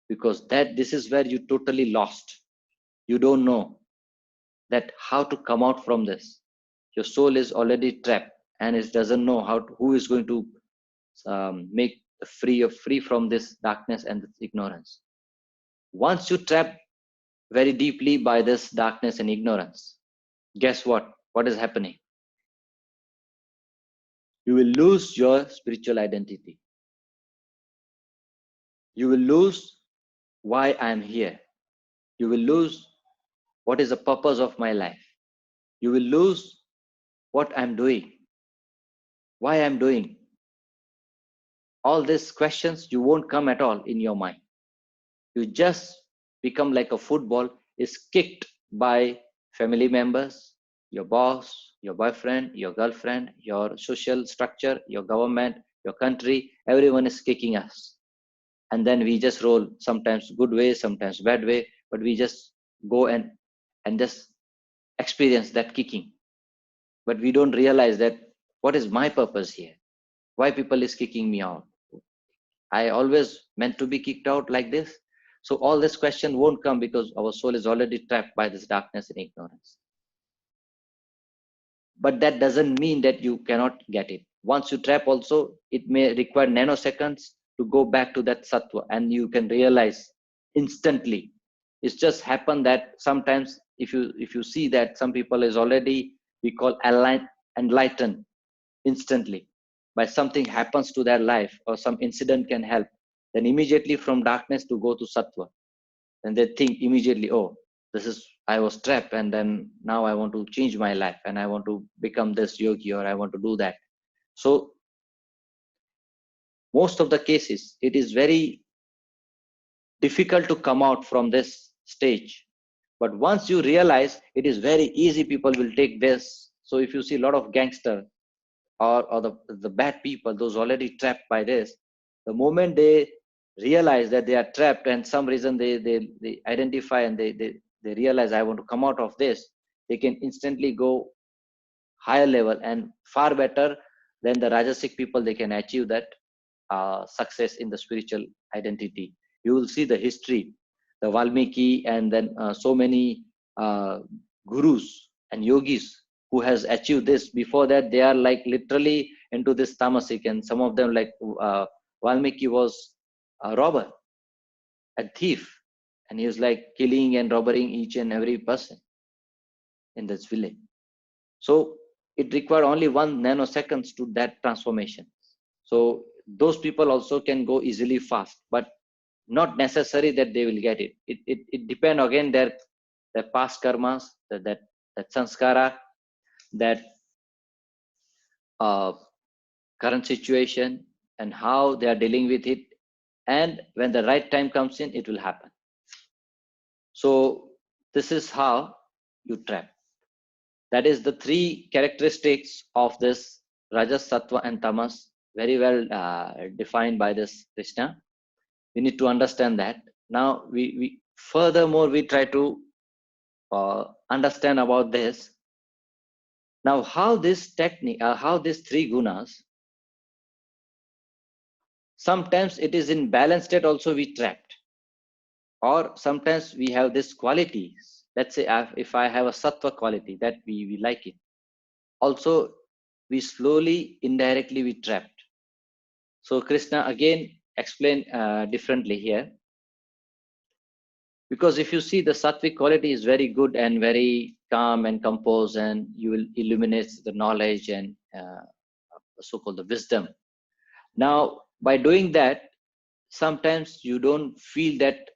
because this is where you totally lost. You don't know that how to come out from this. Your soul is already trapped and it doesn't know who is going to make free from this darkness and this ignorance. Once you trap very deeply by this darkness and ignorance, guess what is happening? You will lose your spiritual identity. You will lose why I am here. You will lose what is the purpose of my life. You will lose what I'm doing, why I'm doing. All these questions, you won't come at all in your mind. You just become like a football is kicked by family members, your boss, your boyfriend, your girlfriend, your social structure, your government, your country, everyone is kicking us. And then we just roll, sometimes good way, sometimes bad way, but we just go and just experience that kicking. But we don't realize that what is my purpose here? Why people is kicking me out? I always meant to be kicked out like this. So all this question won't come because our soul is already trapped by this darkness and ignorance. But that doesn't mean that you cannot get it. Once you trap also, it may require nanoseconds to go back to that sattva, and you can realize instantly. It's just happened that sometimes if you see that some people is already, we call enlightened instantly, by something happens to their life or some incident can help, then immediately from darkness to go to sattva, and they think immediately, oh, this is, I was trapped, and then now I want to change my life and I want to become this yogi, or I want to do that. So most of the cases it is very difficult to come out from this stage, but once you realize, it is very easy. People will take this. So if you see a lot of gangster or the bad people, those already trapped by this, the moment they realize that they are trapped and some reason they identify and they realize, I want to come out of this, they can instantly go higher level and far better than the rajasic people. They can achieve that success in the spiritual identity. You will see the history, the Valmiki, and then so many gurus and yogis who has achieved this. Before that, they are like literally into this tamasic, and some of them like Valmiki was a robber, a thief, and he was like killing and robbing each and every person in this village. So it required only 1 nanoseconds to that transformation. So those people also can go easily fast, but not necessary that they will get it. It depend again their past karmas, that sanskara, that uh, current situation, and how they are dealing with it. And when the right time comes in, it will happen. So this is how you trap. That is the three characteristics of this Rajas, Sattva, and Tamas, very well defined by this Krishna. We need to understand that. Now, we furthermore we try to understand about this. Now, how this technique, how these three gunas, sometimes it is in balanced state also we trapped, or sometimes we have this qualities. Let's say if I have a sattva quality that we like it, also we slowly indirectly we trapped. So Krishna again explain differently here, because if you see the sattvic quality is very good and very calm and composed, and you will illuminate the knowledge and so-called the wisdom. Now by doing that, sometimes you don't feel that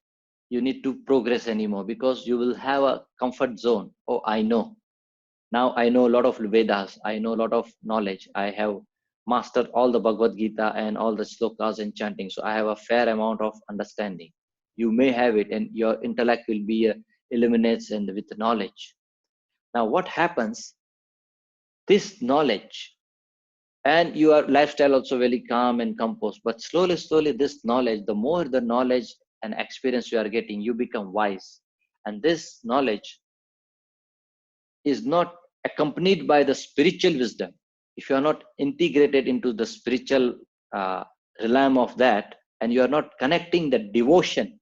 you need to progress anymore, because you will have a comfort zone. Oh, I know. Now I know a lot of Vedas, I know a lot of knowledge, I have mastered all the Bhagavad Gita and all the slokas and chanting, so I have a fair amount of understanding. You may have it, and your intellect will be illuminates and with knowledge. Now what happens, this knowledge and your lifestyle also very calm and composed, but slowly this knowledge, the more the knowledge and experience you are getting, you become wise. And this knowledge is not accompanied by the spiritual wisdom. If you are not integrated into the spiritual realm of that, and you are not connecting the devotion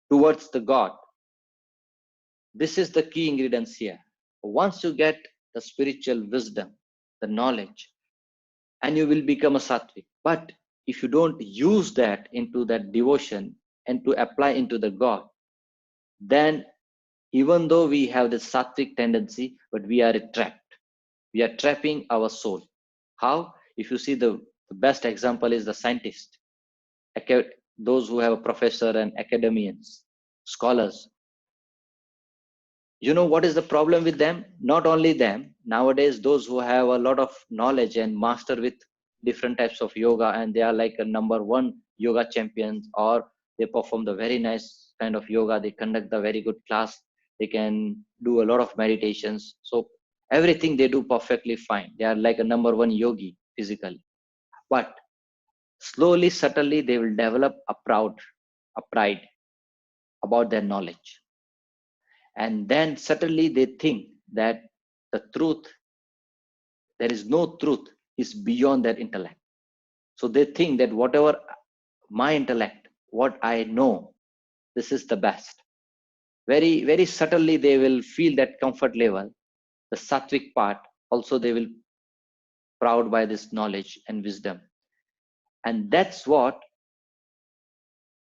towards the God, this is the key ingredients here. Once you get the spiritual wisdom, the knowledge, and you will become a sattvic. But if you don't use that into that devotion and to apply into the God, then even though we have the sattvic tendency, but we are trapped. We are trapping our soul. How? If you see the best example is the scientist, those who have a professor and academians, scholars. You know what is the problem with them? Not only them, nowadays those who have a lot of knowledge and master with different types of yoga, and they are like a number one yoga champions, or they perform the very nice kind of yoga, they conduct the very good class, they can do a lot of meditations. So everything they do perfectly fine. They are like a number one yogi physically. But slowly, subtly, they will develop a pride about their knowledge. And then suddenly they think that the truth, there is no truth, is beyond their intellect. So they think that whatever my intellect, what I know, this is the best. Very, very subtly, they will feel that comfort level. The sattvic part, also, they will proud by this knowledge and wisdom. And that's what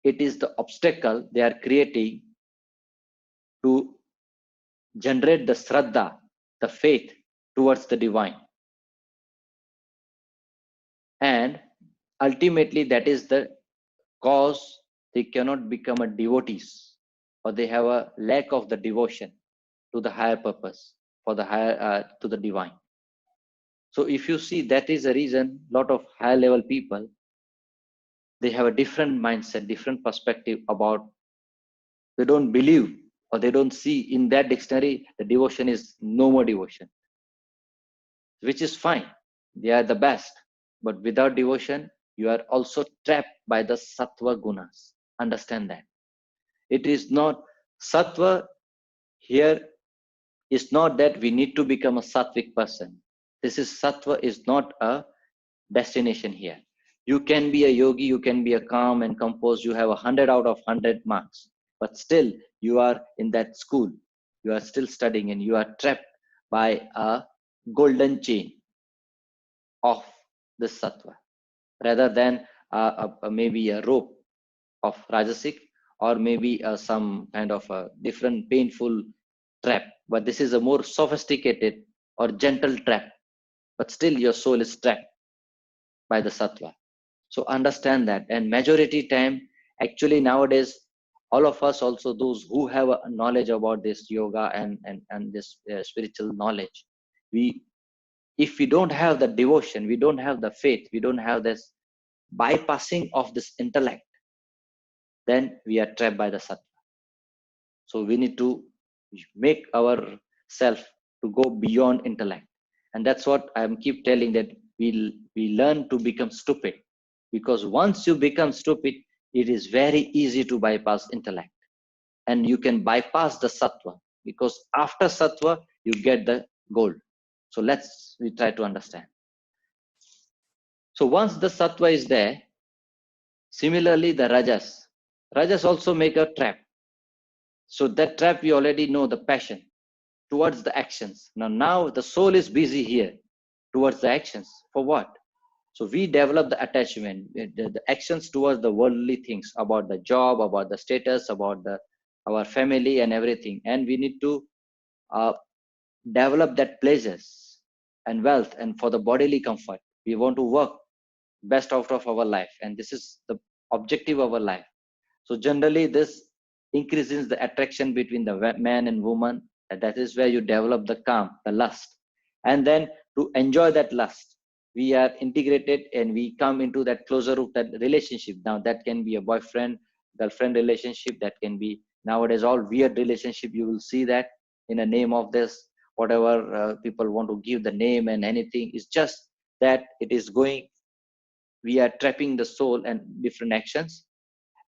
it is, the obstacle they are creating to generate the shraddha, the faith towards the divine. And ultimately, that is the cause they cannot become a devotees, or they have a lack of the devotion to the higher purpose, for the higher to the divine. So if you see, that is the reason lot of high level people, they have a different mindset, different perspective about, they don't believe or they don't see in that dictionary the devotion is no more devotion, which is fine. They are the best. But without devotion, you are also trapped by the sattva gunas. Understand that. It is not sattva here, is not that we need to become a sattvic person. This is sattva is not a destination here. You can be a yogi, you can be a calm and composed, you have 100 out of 100 marks, but still you are in that school, you are still studying and you are trapped by a golden chain of the sattva, rather than maybe a rope of rajasic, or maybe some kind of a different painful trap. But this is a more sophisticated or gentle trap, but still your soul is trapped by the sattva. So understand that. And majority time, actually nowadays, all of us, also those who have a knowledge about this yoga and this spiritual knowledge, we, if we don't have the devotion, we don't have the faith, we don't have this bypassing of this intellect, then we are trapped by the sattva. So we need to make our self to go beyond intellect. And that's what I'm keep telling, that we learn to become stupid, because once you become stupid, it is very easy to bypass intellect, and you can bypass the sattva, because after sattva you get the gold. So we try to understand. So once the sattva is there, similarly the rajas also make a trap. So that trap, we already know the passion towards the actions. Now the soul is busy here towards the actions. For what? So we develop the attachment, the actions towards the worldly things, about the job, about the status, about our family and everything. And we need to develop that pleasures and wealth, and for the bodily comfort. We want to work best out of our life, and this is the objective of our life. So generally this increases the attraction between the man and woman, and that is where you develop the calm, the lust. And then to enjoy that lust, we are integrated and we come into that closer of that relationship. Now that can be a boyfriend girlfriend relationship, that can be nowadays all weird relationship. You will see that in the name of this, whatever people want to give the name and anything, is just that it is going, we are trapping the soul and different actions.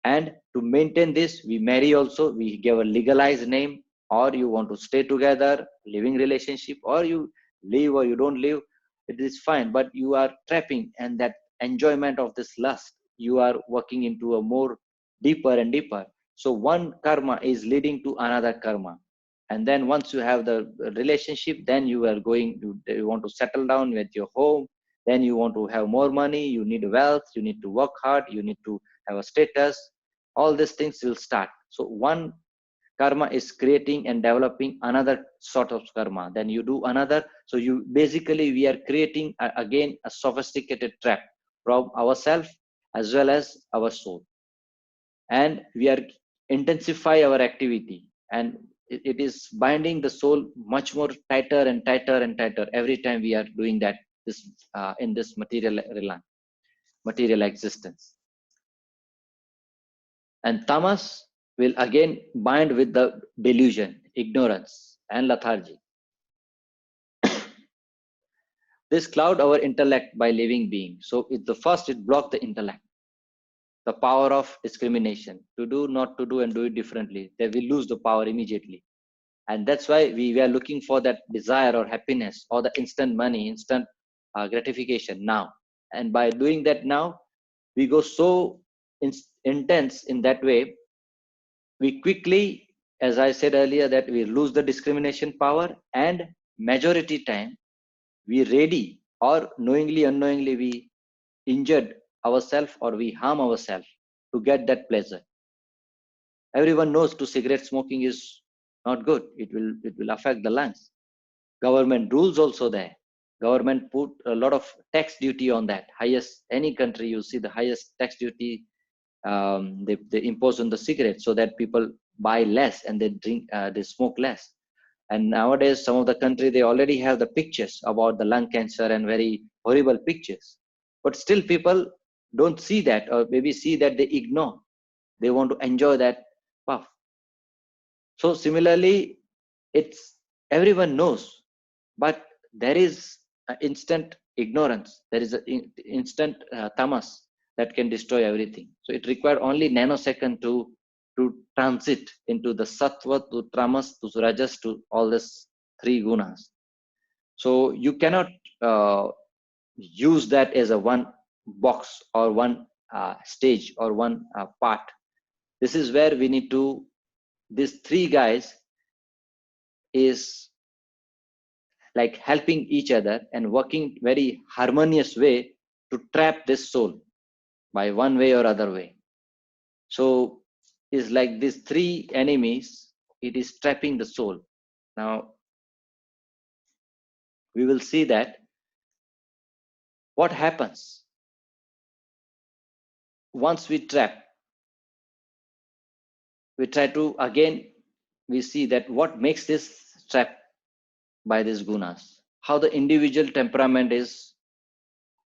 And to maintain this, we marry also, we give a legalized name, or you want to stay together, living relationship, or you live or you don't live, it is fine, but you are trapping, and that enjoyment of this lust, you are working into a more deeper and deeper. So one karma is leading to another karma. And then once you have the relationship, then you are going to, you want to settle down with your home, then you want to have more money, you need wealth, you need to work hard, you need to have a status, all these things will start. So one karma is creating and developing another sort of karma, then you do another. So you basically, we are creating again a sophisticated trap from ourselves as well as our soul. And we are intensify our activity, and it is binding the soul much more tighter and tighter and tighter every time we are doing that, this in this material existence. And tamas will again bind with the delusion. ignorance and lethargy. This cloud our intellect by living being. So it's the first, it block the intellect, the power of discrimination, to do, not to do, and do it differently. They will lose the power immediately. And that's why we are looking for that desire or happiness or the instant money, instant gratification now. And by doing that now, we go so intense in that way, we quickly, as I said earlier, that we lose the discrimination power, and majority time we ready or knowingly, unknowingly, we injured ourselves or we harm ourselves to get that pleasure. Everyone knows to cigarette smoking is not good. It will affect the lungs. Government rules also there. Government put a lot of tax duty on that. Highest, any country you see the highest tax duty they impose on the cigarette, so that people buy less and they drink, they smoke less. And nowadays, some of the country, they already have the pictures about the lung cancer and very horrible pictures. But still people don't see that, or maybe see that they ignore. They want to enjoy that puff. So similarly, it's everyone knows, but there is instant ignorance. There is an instant tamas that can destroy everything. So it required only nanosecond to transit into the sattva, to tamas, to rajas, to all these three gunas. So you cannot use that as a one box or one stage or one part. This is where we need to, these three guys is like helping each other and working very harmonious way to trap this soul by one way or other way. So it's like these three enemies, it is trapping the soul. Now we will see that what happens once we trap, we try to again, we see that what makes this trap by these gunas, how the individual temperament is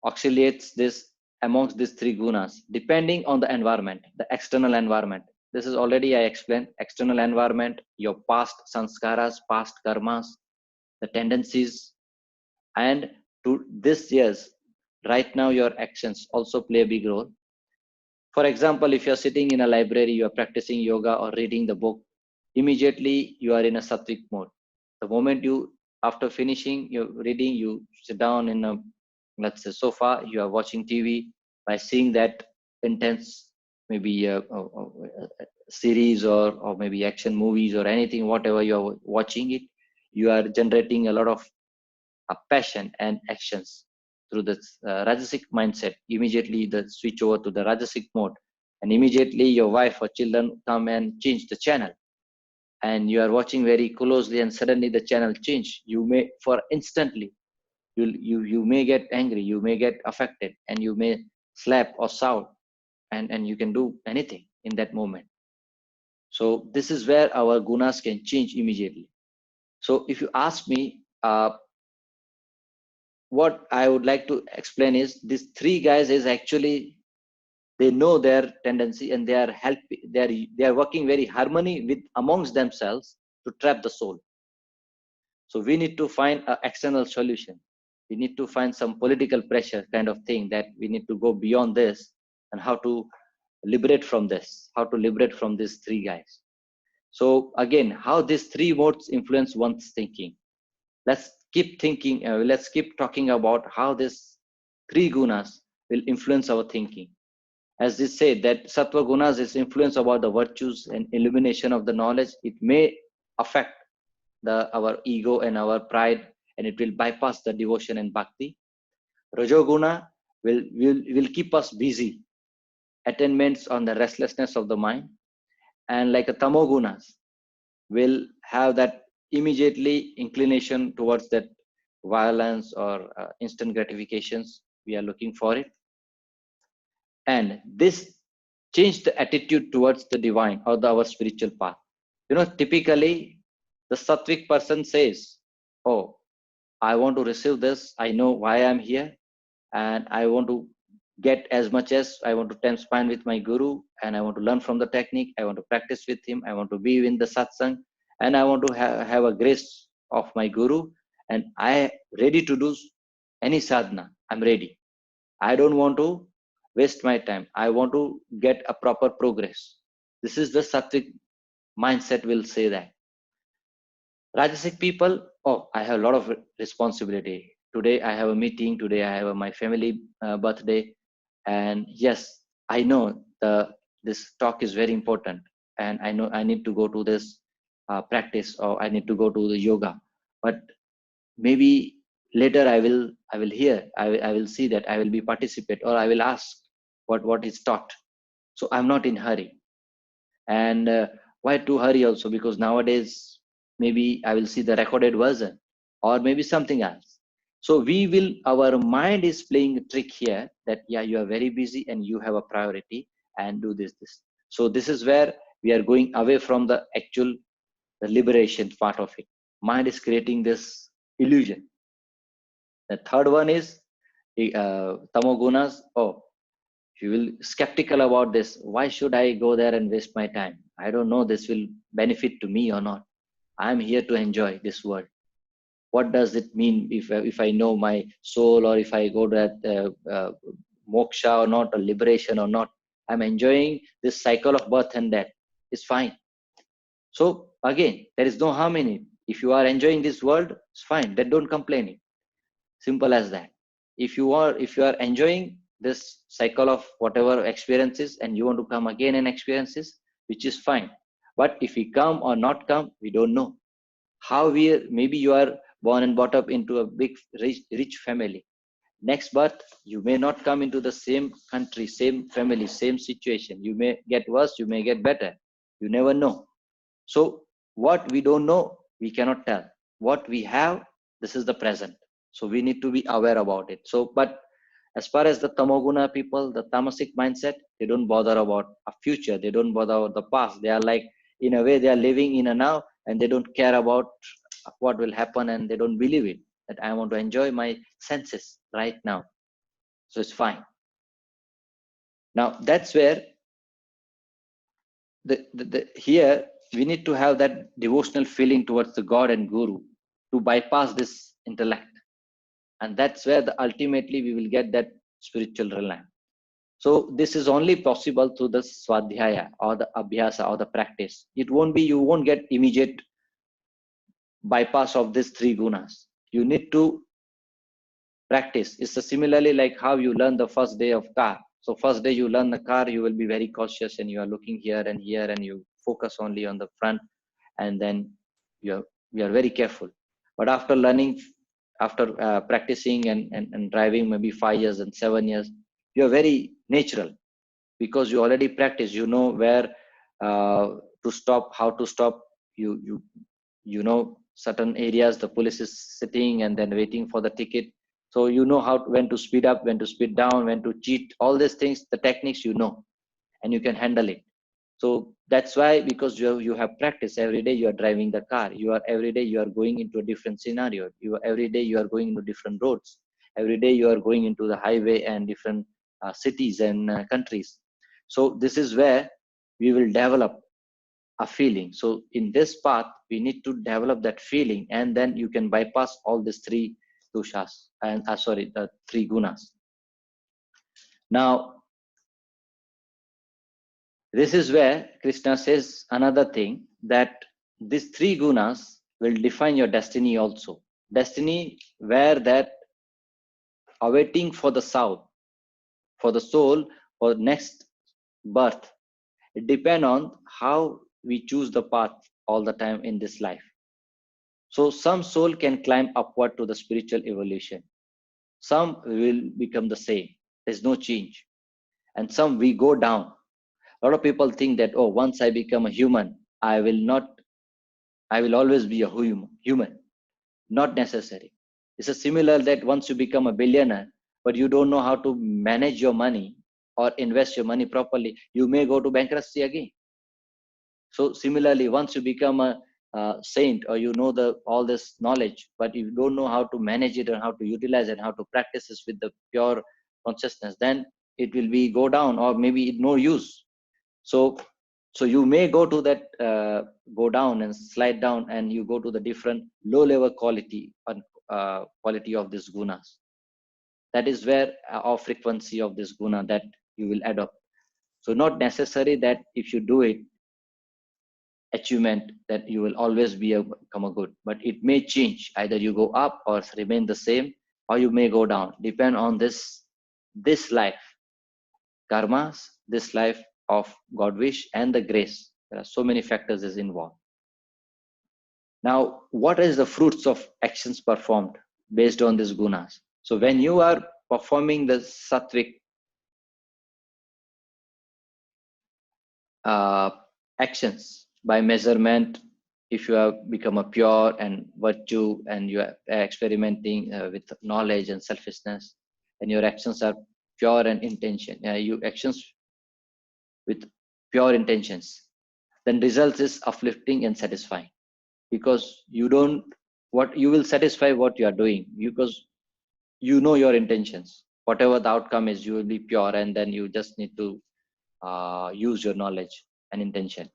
oscillates this amongst these three gunas depending on the environment, the external environment. This is already I explained. External environment, your past sanskaras, past karmas, the tendencies, and to this year's right now your actions also play a big role. For example, if you're sitting in a library, you are practicing yoga or reading the book, immediately you are in a sattvic mode. The moment you, after finishing your reading, you sit down in a, let's say, sofa, you are watching TV. By seeing that intense, maybe a series or maybe action movies or anything, whatever you are watching it, you are generating a lot of passion and actions through this rajasic mindset. Immediately the switch over to the rajasic mode, and immediately your wife or children come and change the channel, and you are watching very closely, and suddenly the channel change. You may, for instantly, you may get angry, you may get affected, and you may slap or shout, and you can do anything in that moment. So this is where our gunas can change immediately. So if you ask me, what I would like to explain is these three guys is actually, they know their tendency and they are helping, they are working very harmony with amongst themselves to trap the soul. So we need to find an external solution. We need to find some political pressure kind of thing, that we need to go beyond this, and how to liberate from this, how to liberate from these three guys. So again, how these three modes influence one's thinking. Let's keep thinking, let's keep talking about how this three gunas will influence our thinking. As they say that sattva gunas is influence about the virtues and illumination of the knowledge. It may affect our ego and our pride, and it will bypass the devotion and bhakti. Rajoguna will keep us busy, attainments on the restlessness of the mind, and like a tamogunas will have that immediately inclination towards that violence or instant gratifications. We are looking for it, and this change the attitude towards the divine or our spiritual path. Typically the sattvic person says, oh, I want to receive this, I know why I'm here, and I want to get as much as I want to time spend with my guru, and I want to learn from the technique, I want to practice with him, I want to be in the satsang, and I want to have a grace of my Guru, and I ready to do any sadhana. I'm ready. I don't want to waste my time. I want to get a proper progress. This is the sattvic mindset will say that. Rajasic people, oh, I have a lot of responsibility. Today I have a meeting. Today I have my family birthday, and yes, I know this talk is very important, and I know I need to go to this practice, or I need to go to the yoga. But maybe later I will hear, I will see that I will be participate, or I will ask what is taught. So I'm not in hurry. And why to hurry also? Because nowadays maybe I will see the recorded version, or maybe something else. So our mind is playing a trick here, that yeah, you are very busy and you have a priority, and do this. So this is where we are going away from the actual, the liberation part of it. Mind is creating this illusion. The third one is tamogunas. Oh, you will skeptical about this. Why should I go there and waste my time? I don't know this will benefit to me or not. I'm here to enjoy this world. What does it mean if I know my soul, or if I go to that moksha or not, or liberation or not? I'm enjoying this cycle of birth and death. It's fine. So again, there is no harm in it. If you are enjoying this world, it's fine. Then don't complain it. Simple as that. If you are enjoying this cycle of whatever experiences, and you want to come again and experiences, which is fine. But if we come or not come, we don't know. How maybe you are born and brought up into a big rich family. Next birth, you may not come into the same country, same family, same situation. You may get worse, you may get better. You never know. So what we don't know, we cannot tell. What we have, this is the present. So we need to be aware about it. So, but as far as the tamoguna people, the tamasic mindset, they don't bother about a future. They don't bother about the past. They are like, in a way, they are living in a now, and they don't care about what will happen, and they don't believe it. That I want to enjoy my senses right now. So it's fine. Now that's where here we need to have that devotional feeling towards the God and Guru to bypass this intellect, and that's where ultimately we will get that spiritual realm. So this is only possible through the swadhyaya, or the abhyasa, or the practice. It won't be, you won't get immediate bypass of these three gunas. You need to practice. It's similarly like how you learn the first day of car. So first day you learn the car, you will be very cautious, and you are looking here and here, and you focus only on the front, and then you are very careful. But after learning, after practicing and driving maybe 5 years and 7 years, you are very natural, because you already practice. You know where to stop, how to stop. You know certain areas the police is sitting and then waiting for the ticket. So you know when to speed up, when to speed down, when to cheat, all these things, the techniques you know, and you can handle it. So that's why, because you have practice every day. You are driving the car, you are every day you are going into a different scenario. Every day you are going into different roads. Every day you are going into the highway and different cities and countries. So this is where we will develop a feeling. So in this path, we need to develop that feeling, and then you can bypass all these three doshas, and the three gunas. Now, this is where Krishna says another thing, that these three gunas will define your destiny also. Destiny where that awaiting for the soul, for the soul, for next birth. It depends on how we choose the path all the time in this life. So some soul can climb upward to the spiritual evolution. Some will become the same. There's no change. And some we go down. A lot of people think that, oh, once I become a human, I will always be a human. Not necessary. It's a similar that once you become a billionaire, but you don't know how to manage your money or invest your money properly, you may go to bankruptcy again. So similarly, once you become a saint, or you know all this knowledge, but you don't know how to manage it and how to utilize it and how to practice this with the pure consciousness, then it will be go down, or maybe it no use. So So you may go to that, go down and slide down, and you go to the different low level quality and quality of these gunas. That is where our frequency of this guna that you will adopt. So not necessary that if you do it, achievement that you will always become a good, but it may change. Either you go up or remain the same, or you may go down, depend on this life karmas, this life of God wish and the grace. There are so many factors is involved. Now, what is the fruits of actions performed based on these gunas? So when you are performing the sattvic actions by measurement, if you have become a pure and virtue and you are experimenting with knowledge and selfishness, and your actions are pure and intention, you actions with pure intentions, then results is uplifting and satisfying, because you don't, what you will satisfy what you are doing, because you know your intentions. Whatever the outcome is, you will be pure, and then you just need to use your knowledge and intention.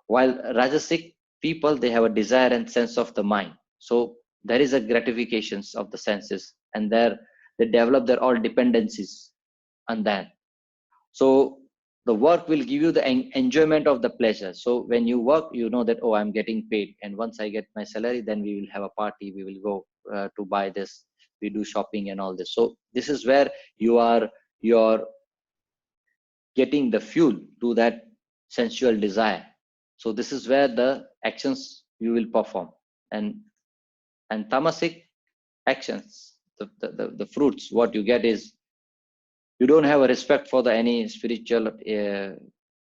While rajasic people, they have a desire and sense of the mind, so there is a gratifications of the senses, and there they develop their all dependencies on that. So the work will give you the enjoyment of the pleasure. So when you work, you know that, oh, I'm getting paid, and once I get my salary, then we will have a party, we will go to buy this, we do shopping and all this. So this is where you're getting the fuel to that sensual desire. So this is where the actions you will perform. And tamasic actions, the fruits, what you get is, you don't have a respect for the any spiritual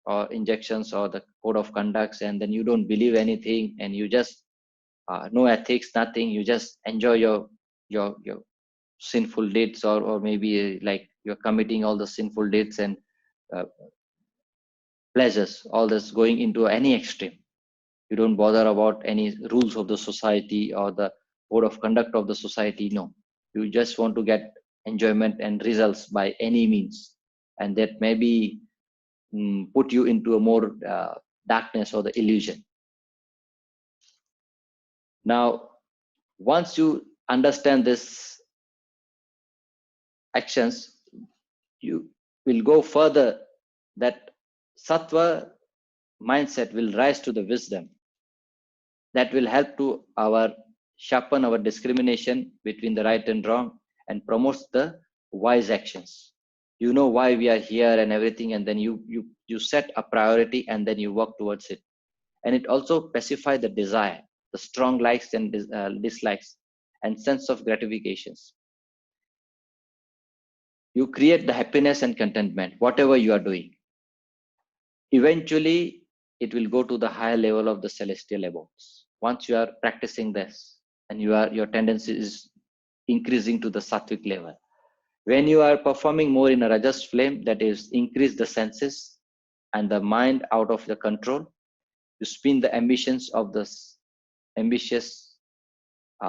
or injections or the code of conducts, and then you don't believe anything, and you just no ethics, nothing, you just enjoy your sinful deeds, or maybe like you're committing all the sinful deeds and uh, pleasures, all this going into any extreme. You don't bother about any rules of the society or the code of conduct of the society. No, you just want to get enjoyment and results by any means, and that maybe put you into a more darkness or the illusion. Now, once you understand this actions, you will go further, that sattva mindset will rise to the wisdom that will help to our sharpen our discrimination between the right and wrong, and promotes the wise actions. You know why we are here and everything, and then you set a priority, and then you work towards it. And it also pacify the desire, the strong likes and dislikes, and sense of gratifications. You create the happiness and contentment, whatever you are doing. Eventually, it will go to the higher level of the celestial abodes. Once you are practicing this, and your tendency is increasing to the sattvic level. When you are performing more in a rajas flame, that is increase the senses and the mind out of the control, you spin the ambitions of this ambitious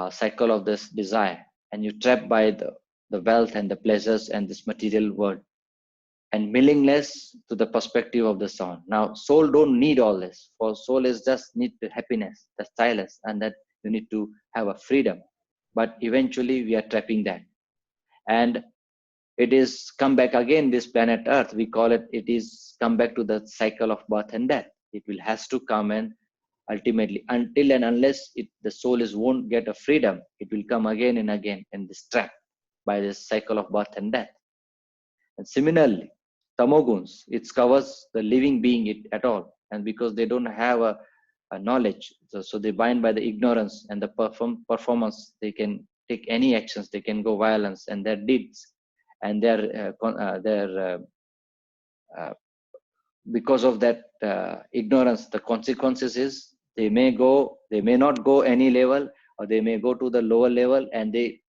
cycle of this desire, and you trapped by the wealth and the pleasures and this material world, and meaningless to the perspective of the sound. Now, soul don't need all this. For soul is just need the happiness, the silence, and that you need to have a freedom. But eventually, we are trapping that, and it is come back again. This planet Earth, we call it. It is come back to the cycle of birth and death. It will has to come, and ultimately, until and unless the soul is won't get a freedom, it will come again and again in this trap by this cycle of birth and death. And similarly, tamoguns, it covers the living being at all, and because they don't have a knowledge, so they bind by the ignorance and the performance. They can take any actions, they can go violence, and their deeds and their because of that ignorance, the consequences is they may not go any level, or they may go to the lower level, and they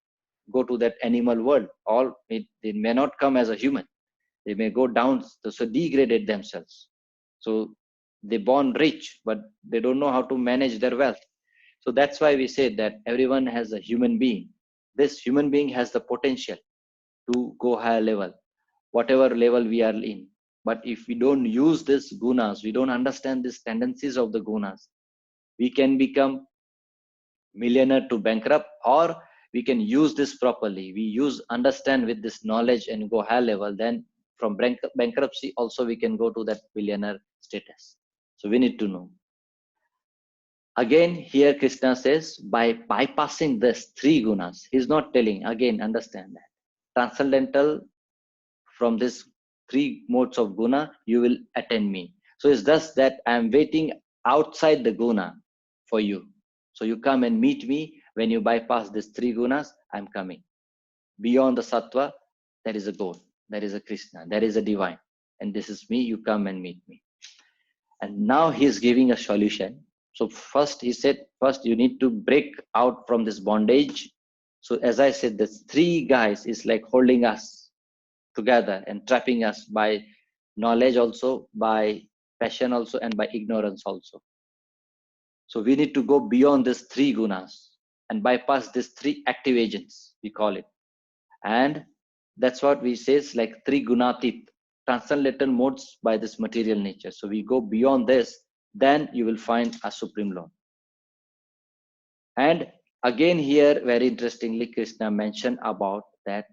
go to that animal world. They may not come as a human. They may go down, so degraded themselves. So they born rich, but they don't know how to manage their wealth. So that's why we say that everyone has a human being. This human being has the potential to go higher level, whatever level we are in. But if we don't use these gunas, we don't understand these tendencies of the gunas, we can become millionaire to bankrupt, or we can use this properly. We use, understand with this knowledge and go high level. Then from bankruptcy also we can go to that billionaire status. So we need to know. Again, here Krishna says, by bypassing this three gunas, he's not telling, again, understand that. Transcendental, from this three modes of guna, you will attain me. So it's just that I'm waiting outside the guna for you. So you come and meet me. When you bypass these three gunas, I'm coming. Beyond the sattva, there is a goal. There is a Krishna. There is a divine. And this is me. You come and meet me. And now he's giving a solution. So first he said, first you need to break out from this bondage. So as I said, the three guys is like holding us together and trapping us by knowledge also, by passion also, and by ignorance also. So we need to go beyond these three gunas and bypass these three active agents, we call it. And that's what we say is like three gunatit, transcendental modes by this material nature. So we go beyond this, then you will find a supreme law. And again here, very interestingly, Krishna mentioned about that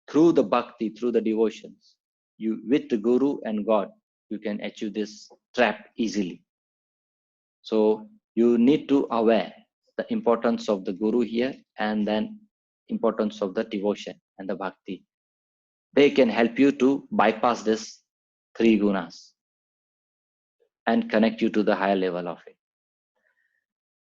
through the bhakti, through the devotions, you with the guru and God, you can achieve this trap easily. So you need to aware the importance of the guru here, and then importance of the devotion and the bhakti. They can help you to bypass this three gunas and connect you to the higher level of it.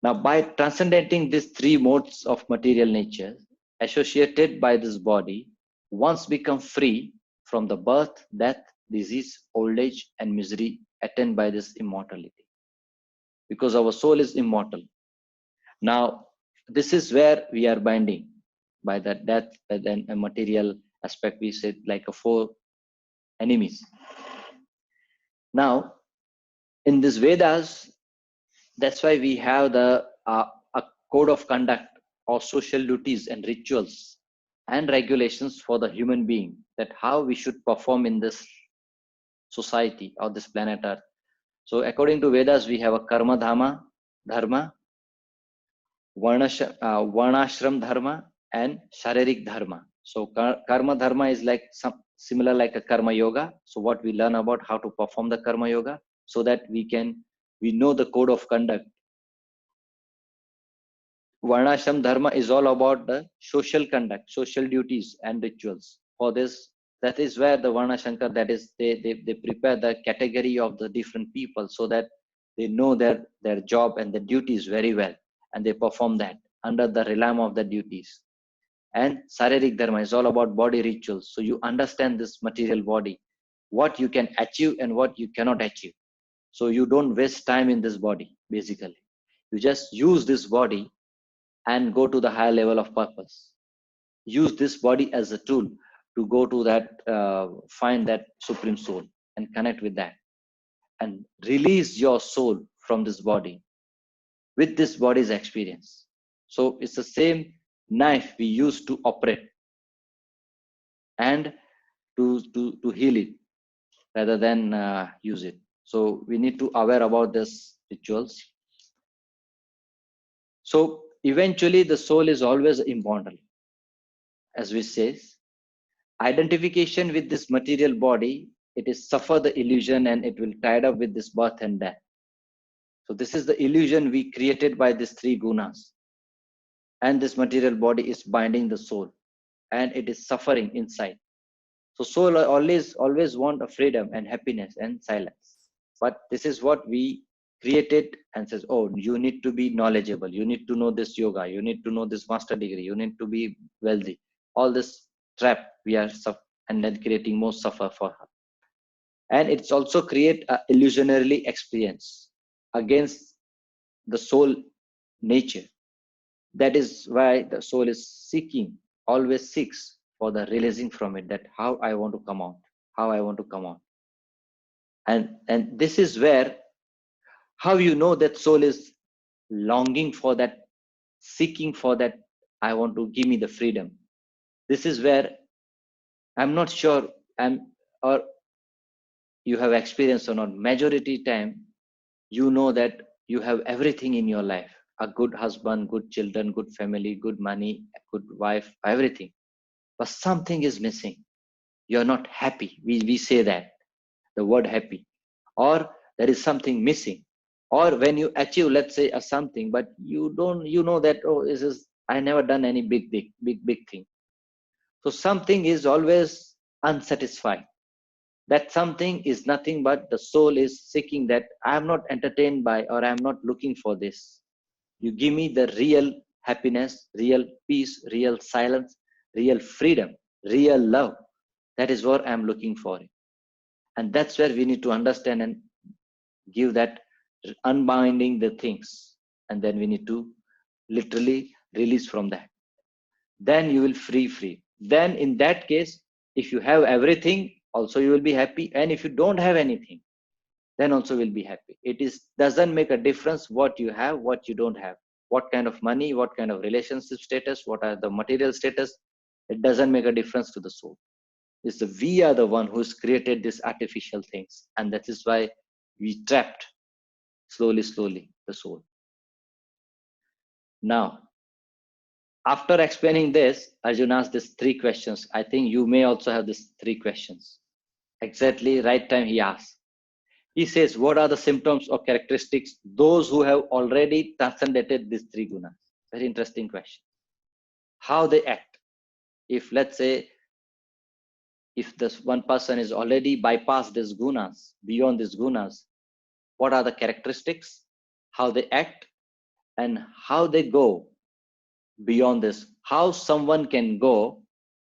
Now, by transcending these three modes of material nature associated by this body, once become free from the birth, death, disease, old age, and misery attained by this immortality. Because our soul is immortal. Now, this is where we are binding by the death and a material aspect. We said like a four enemies. Now, in this Vedas, that's why we have the a code of conduct or social duties and rituals and regulations for the human being, that how we should perform in this society or this planet Earth. So according to Vedas, we have a karma dharma, varnashram dharma, and sharirik dharma. So karma dharma is like some similar like a karma yoga. So what we learn about how to perform the karma yoga, so that we know the code of conduct. Varnashram dharma is all about the social conduct, social duties and rituals. For this, that is where the Varna Shankar, that is, they prepare the category of the different people so that they know their job and the duties very well, and they perform that under the realm of the duties. And Saririk Dharma is all about body rituals. So you understand this material body, what you can achieve and what you cannot achieve. So you don't waste time in this body, basically. You just use this body and go to the higher level of purpose. Use this body as a tool to go to that, find that supreme soul and connect with that, and release your soul from this body with this body's experience. So it's the same knife we use to operate and to heal it rather than use it. So we need to aware about this rituals. So eventually the soul is always immortal. As we say, identification with this material body, it is suffer the illusion and it will tied up with this birth and death. So this is the illusion we created by these three gunas. And this material body is binding the soul and it is suffering inside. So soul always want a freedom and happiness and silence. But this is what we created and says, oh, you need to be knowledgeable. You need to know this yoga. You need to know this master degree. You need to be wealthy. All this trap we are and then creating more suffer for her. And it's also create a illusionary experience against the soul nature. That is why the soul is seeking, always seeks for the releasing from it, that how I want to come out, how I want to come out. And this is where, how you know that soul is longing for that, seeking for that, I want to give me the freedom. This is where I'm not sure, or you have experienced or not, majority time, you know that you have everything in your life, a good husband, good children, good family, good money, good wife, everything. But something is missing. You're not happy. We say that, the word happy. Or there is something missing. Or when you achieve, let's say, a something, but you don't, you know that, oh, this is, I never done any big thing. So something is always unsatisfied. That something is nothing but the soul is seeking that I am not entertained by, or I am not looking for this. You give me the real happiness, real peace, real silence, real freedom, real love. That is what I am looking for. And that's where we need to understand and give that, unbinding the things. And then we need to literally release from that. Then you will free. Then in that case, if you have everything, also you will be happy. And if you don't have anything, then also will be happy. It is doesn't make a difference what you have, what you don't have, what kind of money, what kind of relationship status, what are the material status. It doesn't make a difference to the soul. It's the, we are the one who's created these artificial things, and that is why we trapped slowly the soul. Now, after explaining this, Arjun asked these 3 questions. I think you may also have these 3 questions. Exactly right time he asked. He says, what are the symptoms or characteristics those who have already transcended these 3 gunas? Very interesting question. How they act. If let's say, if this one person is already bypassed these gunas, beyond these gunas, what are the characteristics, how they act, and how they go beyond this? How someone can go,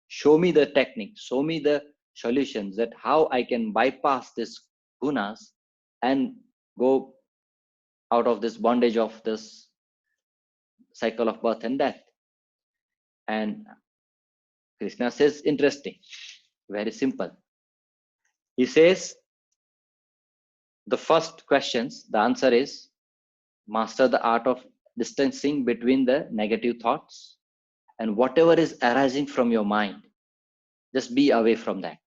show me the technique, show me the solutions, that how I can bypass this gunas and go out of this bondage of this cycle of birth and death. And Krishna says, interesting, very simple. He says, the first questions, the answer is, master the art of distancing between the negative thoughts and whatever is arising from your mind. Just be away from that.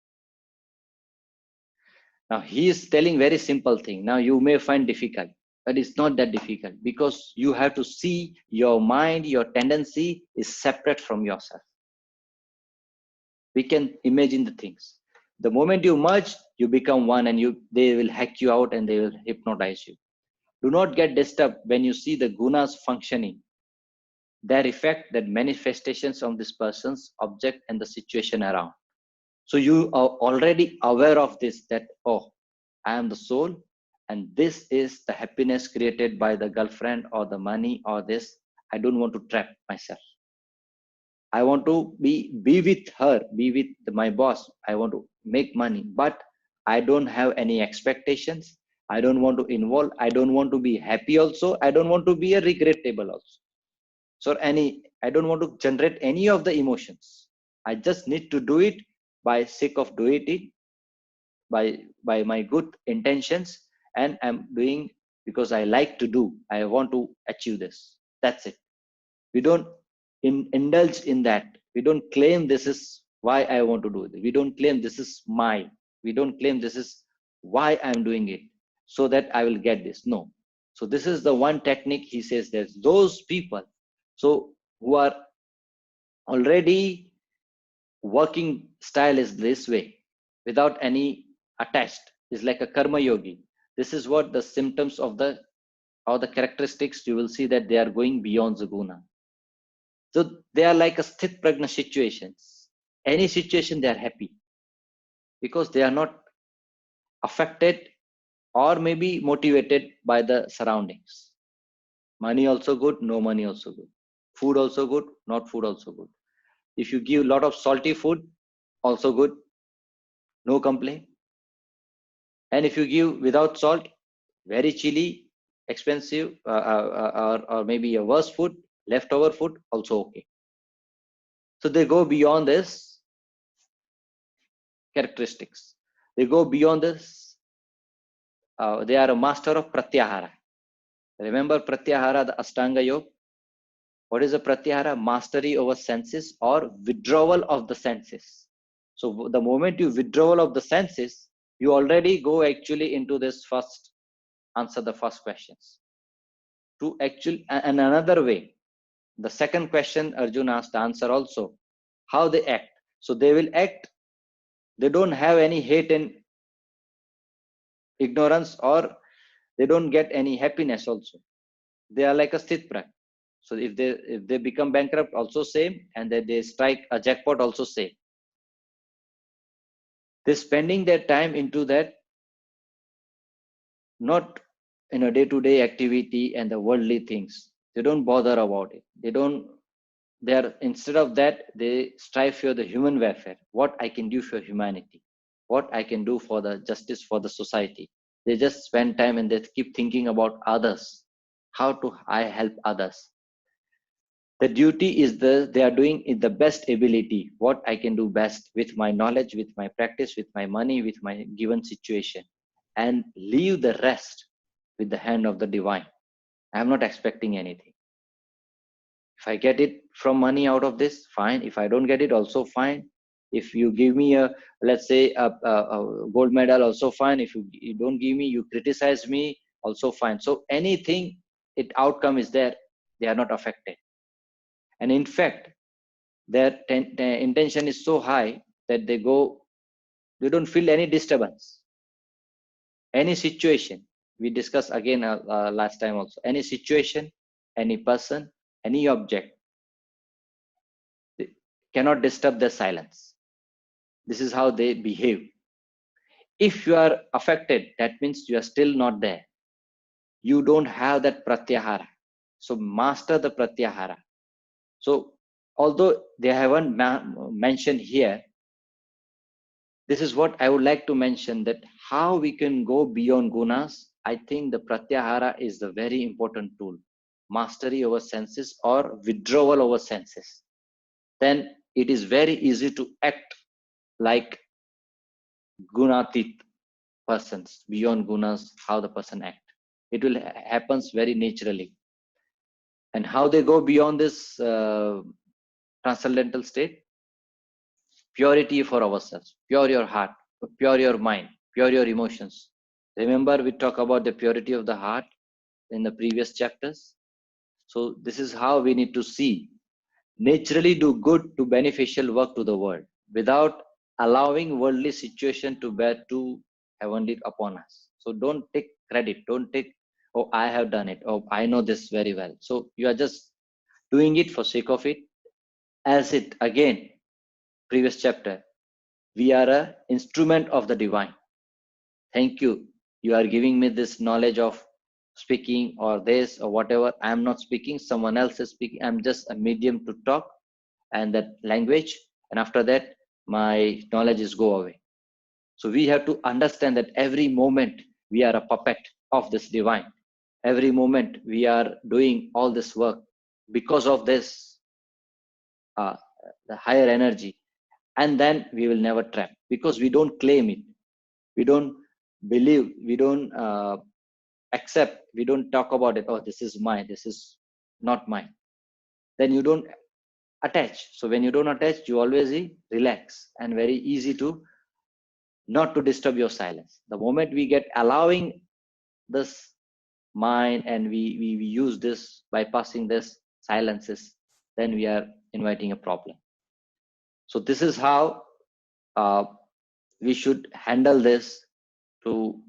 Now he is telling very simple thing. Now you may find difficult, but it's not that difficult, because you have to see your mind, your tendency is separate from yourself. We can imagine the things. The moment you merge, you become one, and they will hack you out and they will hypnotize you. Do not get disturbed when you see the gunas functioning. Their effect, that manifestations of this person's object and the situation around. So you are already aware of this, that, oh, I am the soul, and this is the happiness created by the girlfriend or the money or this. I don't want to trap myself. I want to be with her, be with my boss. I want to make money, but I don't have any expectations. I don't want to involve. I don't want to be happy also. I don't want to be a regrettable also. So I don't want to generate any of the emotions. I just need to do it by sake of doing it, by my good intentions, and I'm doing because I like to do. I want to achieve this. That's it. We don't indulge in that. We don't claim this is why I want to do it. We don't claim this is my. We don't claim this is why I'm doing it, so that I will get this. No. So this is the one technique. He says there's those people, so who are already working style is this way, without any attached, is like a karma yogi. This is what the symptoms of the, or the characteristics. You will see that they are going beyond the guna. So they are like a sthit prajna situations. Any situation they are happy, because they are not affected or maybe motivated by the surroundings. Money also good, no money also good. Food also good, not food also good. If you give a lot of salty food, also good, no complaint. And if you give without salt, very chilly, expensive, or maybe a worse food, leftover food, also okay. So they go beyond this characteristics. They go beyond this. They are a master of pratyahara. Remember pratyahara, the Ashtanga Yoga? What is a pratyahara? Mastery over senses or withdrawal of the senses. So the moment you withdrawal of the senses, You already go actually into this first, answer the first questions. To actually, and another way, the second question Arjun asked, answer also, how they act. So they will act, they don't have any hate and ignorance, or they don't get any happiness also. They are like a stithprak. So if they become bankrupt, also same, and then they strike a jackpot, also same. They're spending their time into that, not in a day-to-day activity and the worldly things. They don't bother about it. They are, instead of that, they strive for the human welfare. What I can do for humanity, what I can do for the justice for the society. They just spend time and they keep thinking about others. How to I help others? The duty is they are doing in the best ability, what I can do best with my knowledge, with my practice, with my money, with my given situation, and leave the rest with the hand of the divine. I am not expecting anything. If I get it from money out of this, fine. If I don't get it, also fine. If you give me a, let's say a gold medal, also fine. If you don't give me, you criticize me, also fine. So anything, it outcome is there, they are not affected. And in fact, their intention is so high that they don't feel any disturbance. Any situation, we discussed again last time also, any situation, any person, any object, cannot disturb their silence. This is how they behave. If you are affected, that means you are still not there. You don't have that pratyahara. So master the pratyahara. So although they haven't mentioned here, this is what I would like to mention, that how we can go beyond gunas. I think the pratyahara is the very important tool. Mastery over senses or withdrawal over senses. Then it is very easy to act like gunatit persons, beyond gunas, how the person act. It will happens very naturally. And how they go beyond this transcendental state? Purity for ourselves, pure your heart, pure your mind, pure your emotions. Remember, we talk about the purity of the heart in the previous chapters. So this is how we need to see. Naturally do good to beneficial work to the world without allowing worldly situation to bear too heavenly upon us. So don't take credit. Don't take, oh, I have done it. Oh, I know this very well. So you are just doing it for sake of it. As it, again, previous chapter, we are a instrument of the divine. Thank you. You are giving me this knowledge of speaking or this or whatever. I am not speaking. Someone else is speaking. I'm just a medium to talk and that language. And after that, my knowledge is go away. So we have to understand that every moment we are a puppet of this divine. Every moment we are doing all this work because of this, the higher energy. And then we will never trap because we don't claim it. We don't believe, we don't accept, we don't talk about it. Oh, this is mine, this is not mine. Then you don't attach. So when you don't attach, you always relax and very easy to not to disturb your silence. The moment we get allowing this mind and we use this, bypassing this silences, then we are inviting a problem. So this is how we should handle this to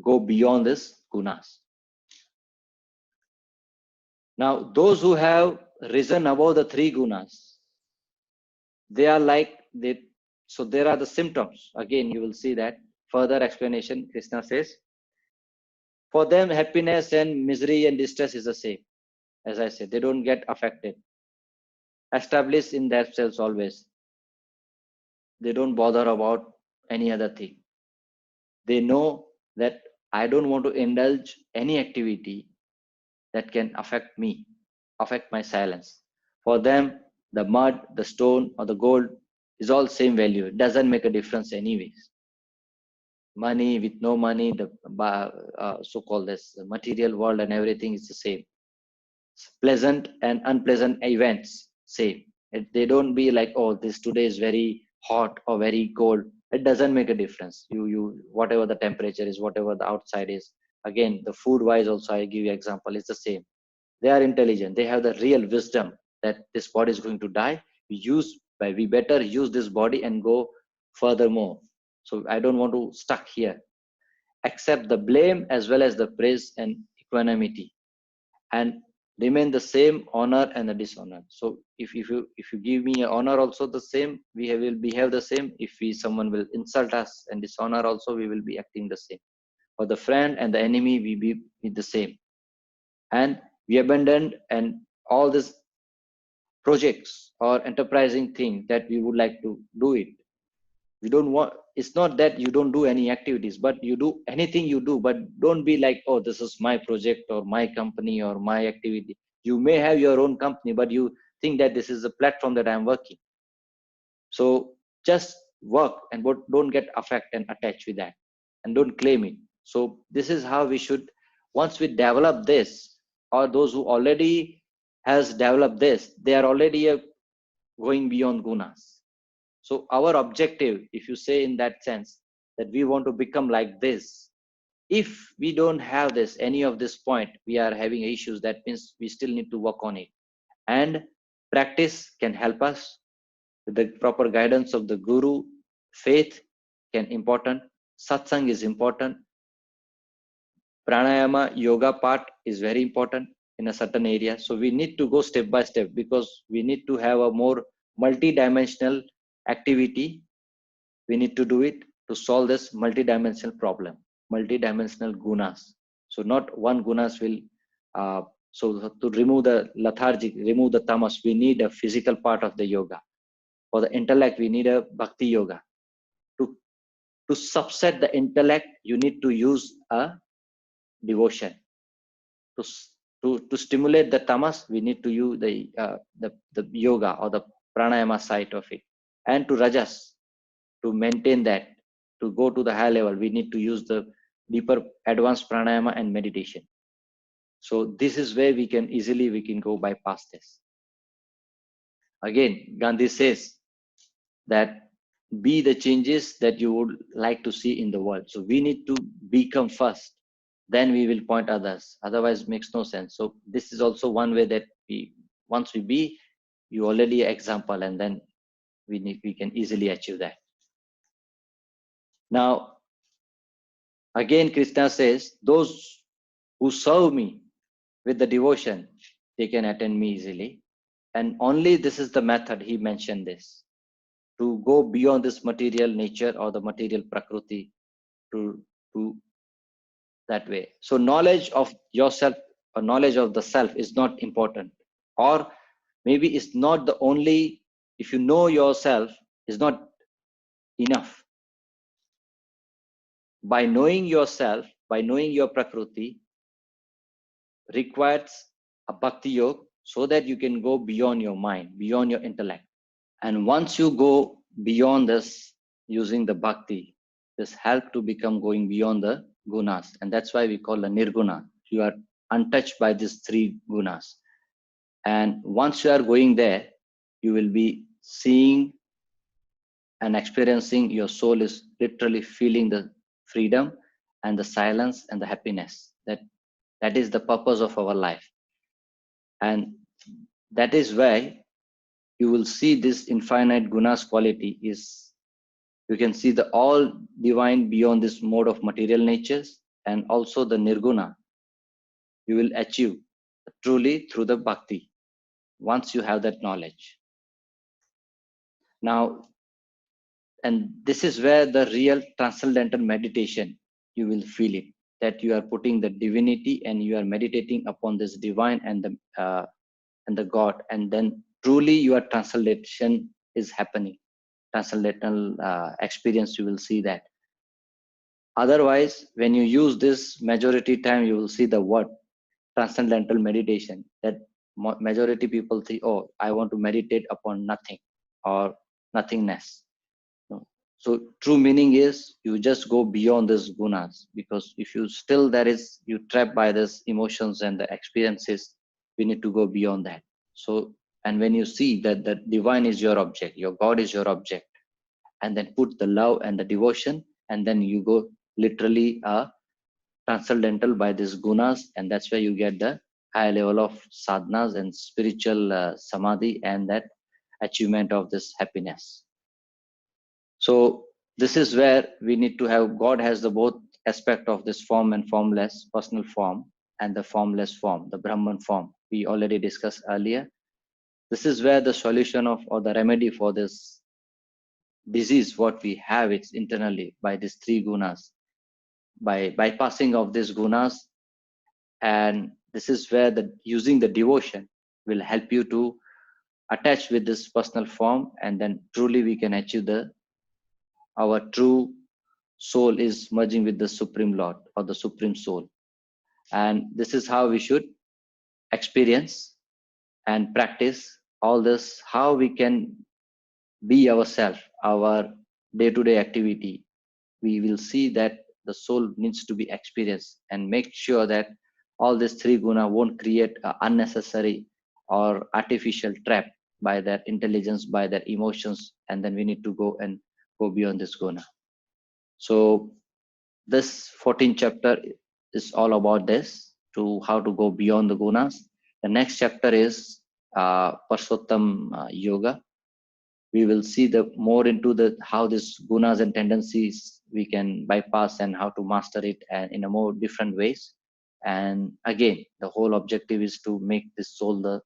go beyond this gunas. Now, those who have risen above the three gunas, they are like they. So there are the symptoms. Again, you will see that further explanation. Krishna says, for them, happiness and misery and distress is the same. As I said, they don't get affected. Established in themselves always. They don't bother about any other thing. They know that I don't want to indulge any activity that can affect me, affect my silence. For them, the mud, the stone, or the gold is all same value. It doesn't make a difference anyways. Money with no money, the so-called this material world and everything is the same. Pleasant and unpleasant events, same. They don't be like, oh, this today is very hot or very cold. It doesn't make a difference. You whatever the temperature is, whatever the outside is. Again, the food wise also, I give you example, it's the same. They are intelligent. They have the real wisdom that this body is going to die. We better use this body and go furthermore. So I don't want to stuck here. Accept the blame as well as the praise and equanimity, and remain the same honor and the dishonor. So if you give me a honor, also the same, will behave the same. If someone will insult us and dishonor, also we will be acting the same. For the friend and the enemy, we be the same. And we abandon and all these projects or enterprising thing that we would like to do it. We don't want, it's not that you don't do any activities, but you do anything you do, but don't be like, oh, this is my project or my company or my activity. You may have your own company, but you think that this is a platform that I'm working. So just work and don't get affected and attached with that, and don't claim it. So this is how we should, once we develop this, or those who already has developed this, they are already going beyond gunas. So our objective, if you say in that sense, that we want to become like this, if we don't have this, any of this point, we are having issues, that means we still need to work on it. And practice can help us with the proper guidance of the guru. Faith can important. Satsang is important. Pranayama, yoga part is very important in a certain area. So we need to go step by step, because we need to have a more multi-dimensional activity. We need to do it to solve this multi-dimensional problem, multi-dimensional gunas. So not one gunas will, so to remove the lethargic, remove the tamas, we need a physical part of the yoga. For the intellect, we need a bhakti yoga. To subset the intellect, you need to use a devotion. To stimulate the tamas, we need to use the yoga or the pranayama side of it. And to rajas, to maintain that, to go to the high level, we need to use the deeper advanced pranayama and meditation. So this is where we can go bypass this. Again, Gandhi says that be the changes that you would like to see in the world. So we need to become first, then we will point others. Otherwise, it makes no sense. So this is also one way that once we be, you already example, and then we can easily achieve that. Now, again, Krishna says, those who serve me with the devotion, they can attain me easily. And only this is the method, he mentioned this, to go beyond this material nature or the material prakriti, to that way. So knowledge of yourself or knowledge of the self is not important, or maybe it's not the only, if you know yourself is not enough. By knowing yourself, by knowing your prakriti, requires a bhakti yoga, so that you can go beyond your mind, beyond your intellect. And once you go beyond this using the bhakti, this help to become going beyond the gunas. And that's why we call the nirguna. You are untouched by these three gunas. And once you are going there, you will be seeing and experiencing, your soul is literally feeling the freedom and the silence and the happiness. That is the purpose of our life. And that is why you will see this infinite gunas quality is, you can see the all divine beyond this mode of material natures, and also the nirguna you will achieve truly through the bhakti, once you have that knowledge. Now, and this is where the real transcendental meditation, you will feel it, that you are putting the divinity and you are meditating upon this divine and the God, and then truly your transcendentation is happening. Transcendental experience, you will see that. Otherwise, when you use this majority time, you will see the word transcendental meditation, that majority people think, oh, I want to meditate upon nothing or nothingness. No. So true meaning is you just go beyond these gunas, because if you still you trapped by these emotions and the experiences, we need to go beyond that. So, and when you see that the divine is your object, your God is your object, and then put the love and the devotion, and then you go literally transcendental by these gunas, and that's where you get the high level of sadhanas and spiritual samadhi and that achievement of this happiness. So this is where we need to have, God has the both aspect of this form and formless personal form and the formless form, the Brahman form we already discussed earlier. This is where the solution of or the remedy for this disease what we have, it's internally by these three gunas, by bypassing of these gunas. And this is where the using the devotion will help you to attach with this personal form, and then truly we can achieve the our true soul is merging with the Supreme Lord or the Supreme Soul. And this is how we should experience and practice all this, how we can be ourselves, our day-to-day activity. We will see that the soul needs to be experienced, and make sure that all these three guna won't create an unnecessary or artificial trap by their intelligence, by their emotions, and then we need to go and go beyond this guna. So this 14th chapter is all about this, to how to go beyond the gunas. The next chapter is Purushottam Yoga. We will see the more into the how these gunas and tendencies we can bypass and how to master it and in a more different ways. And again, the whole objective is to make this soul the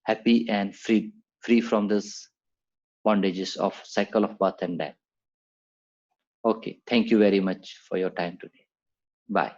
happy and free from this bondages of cycle of birth and death. Okay, thank you very much for your time today. Bye.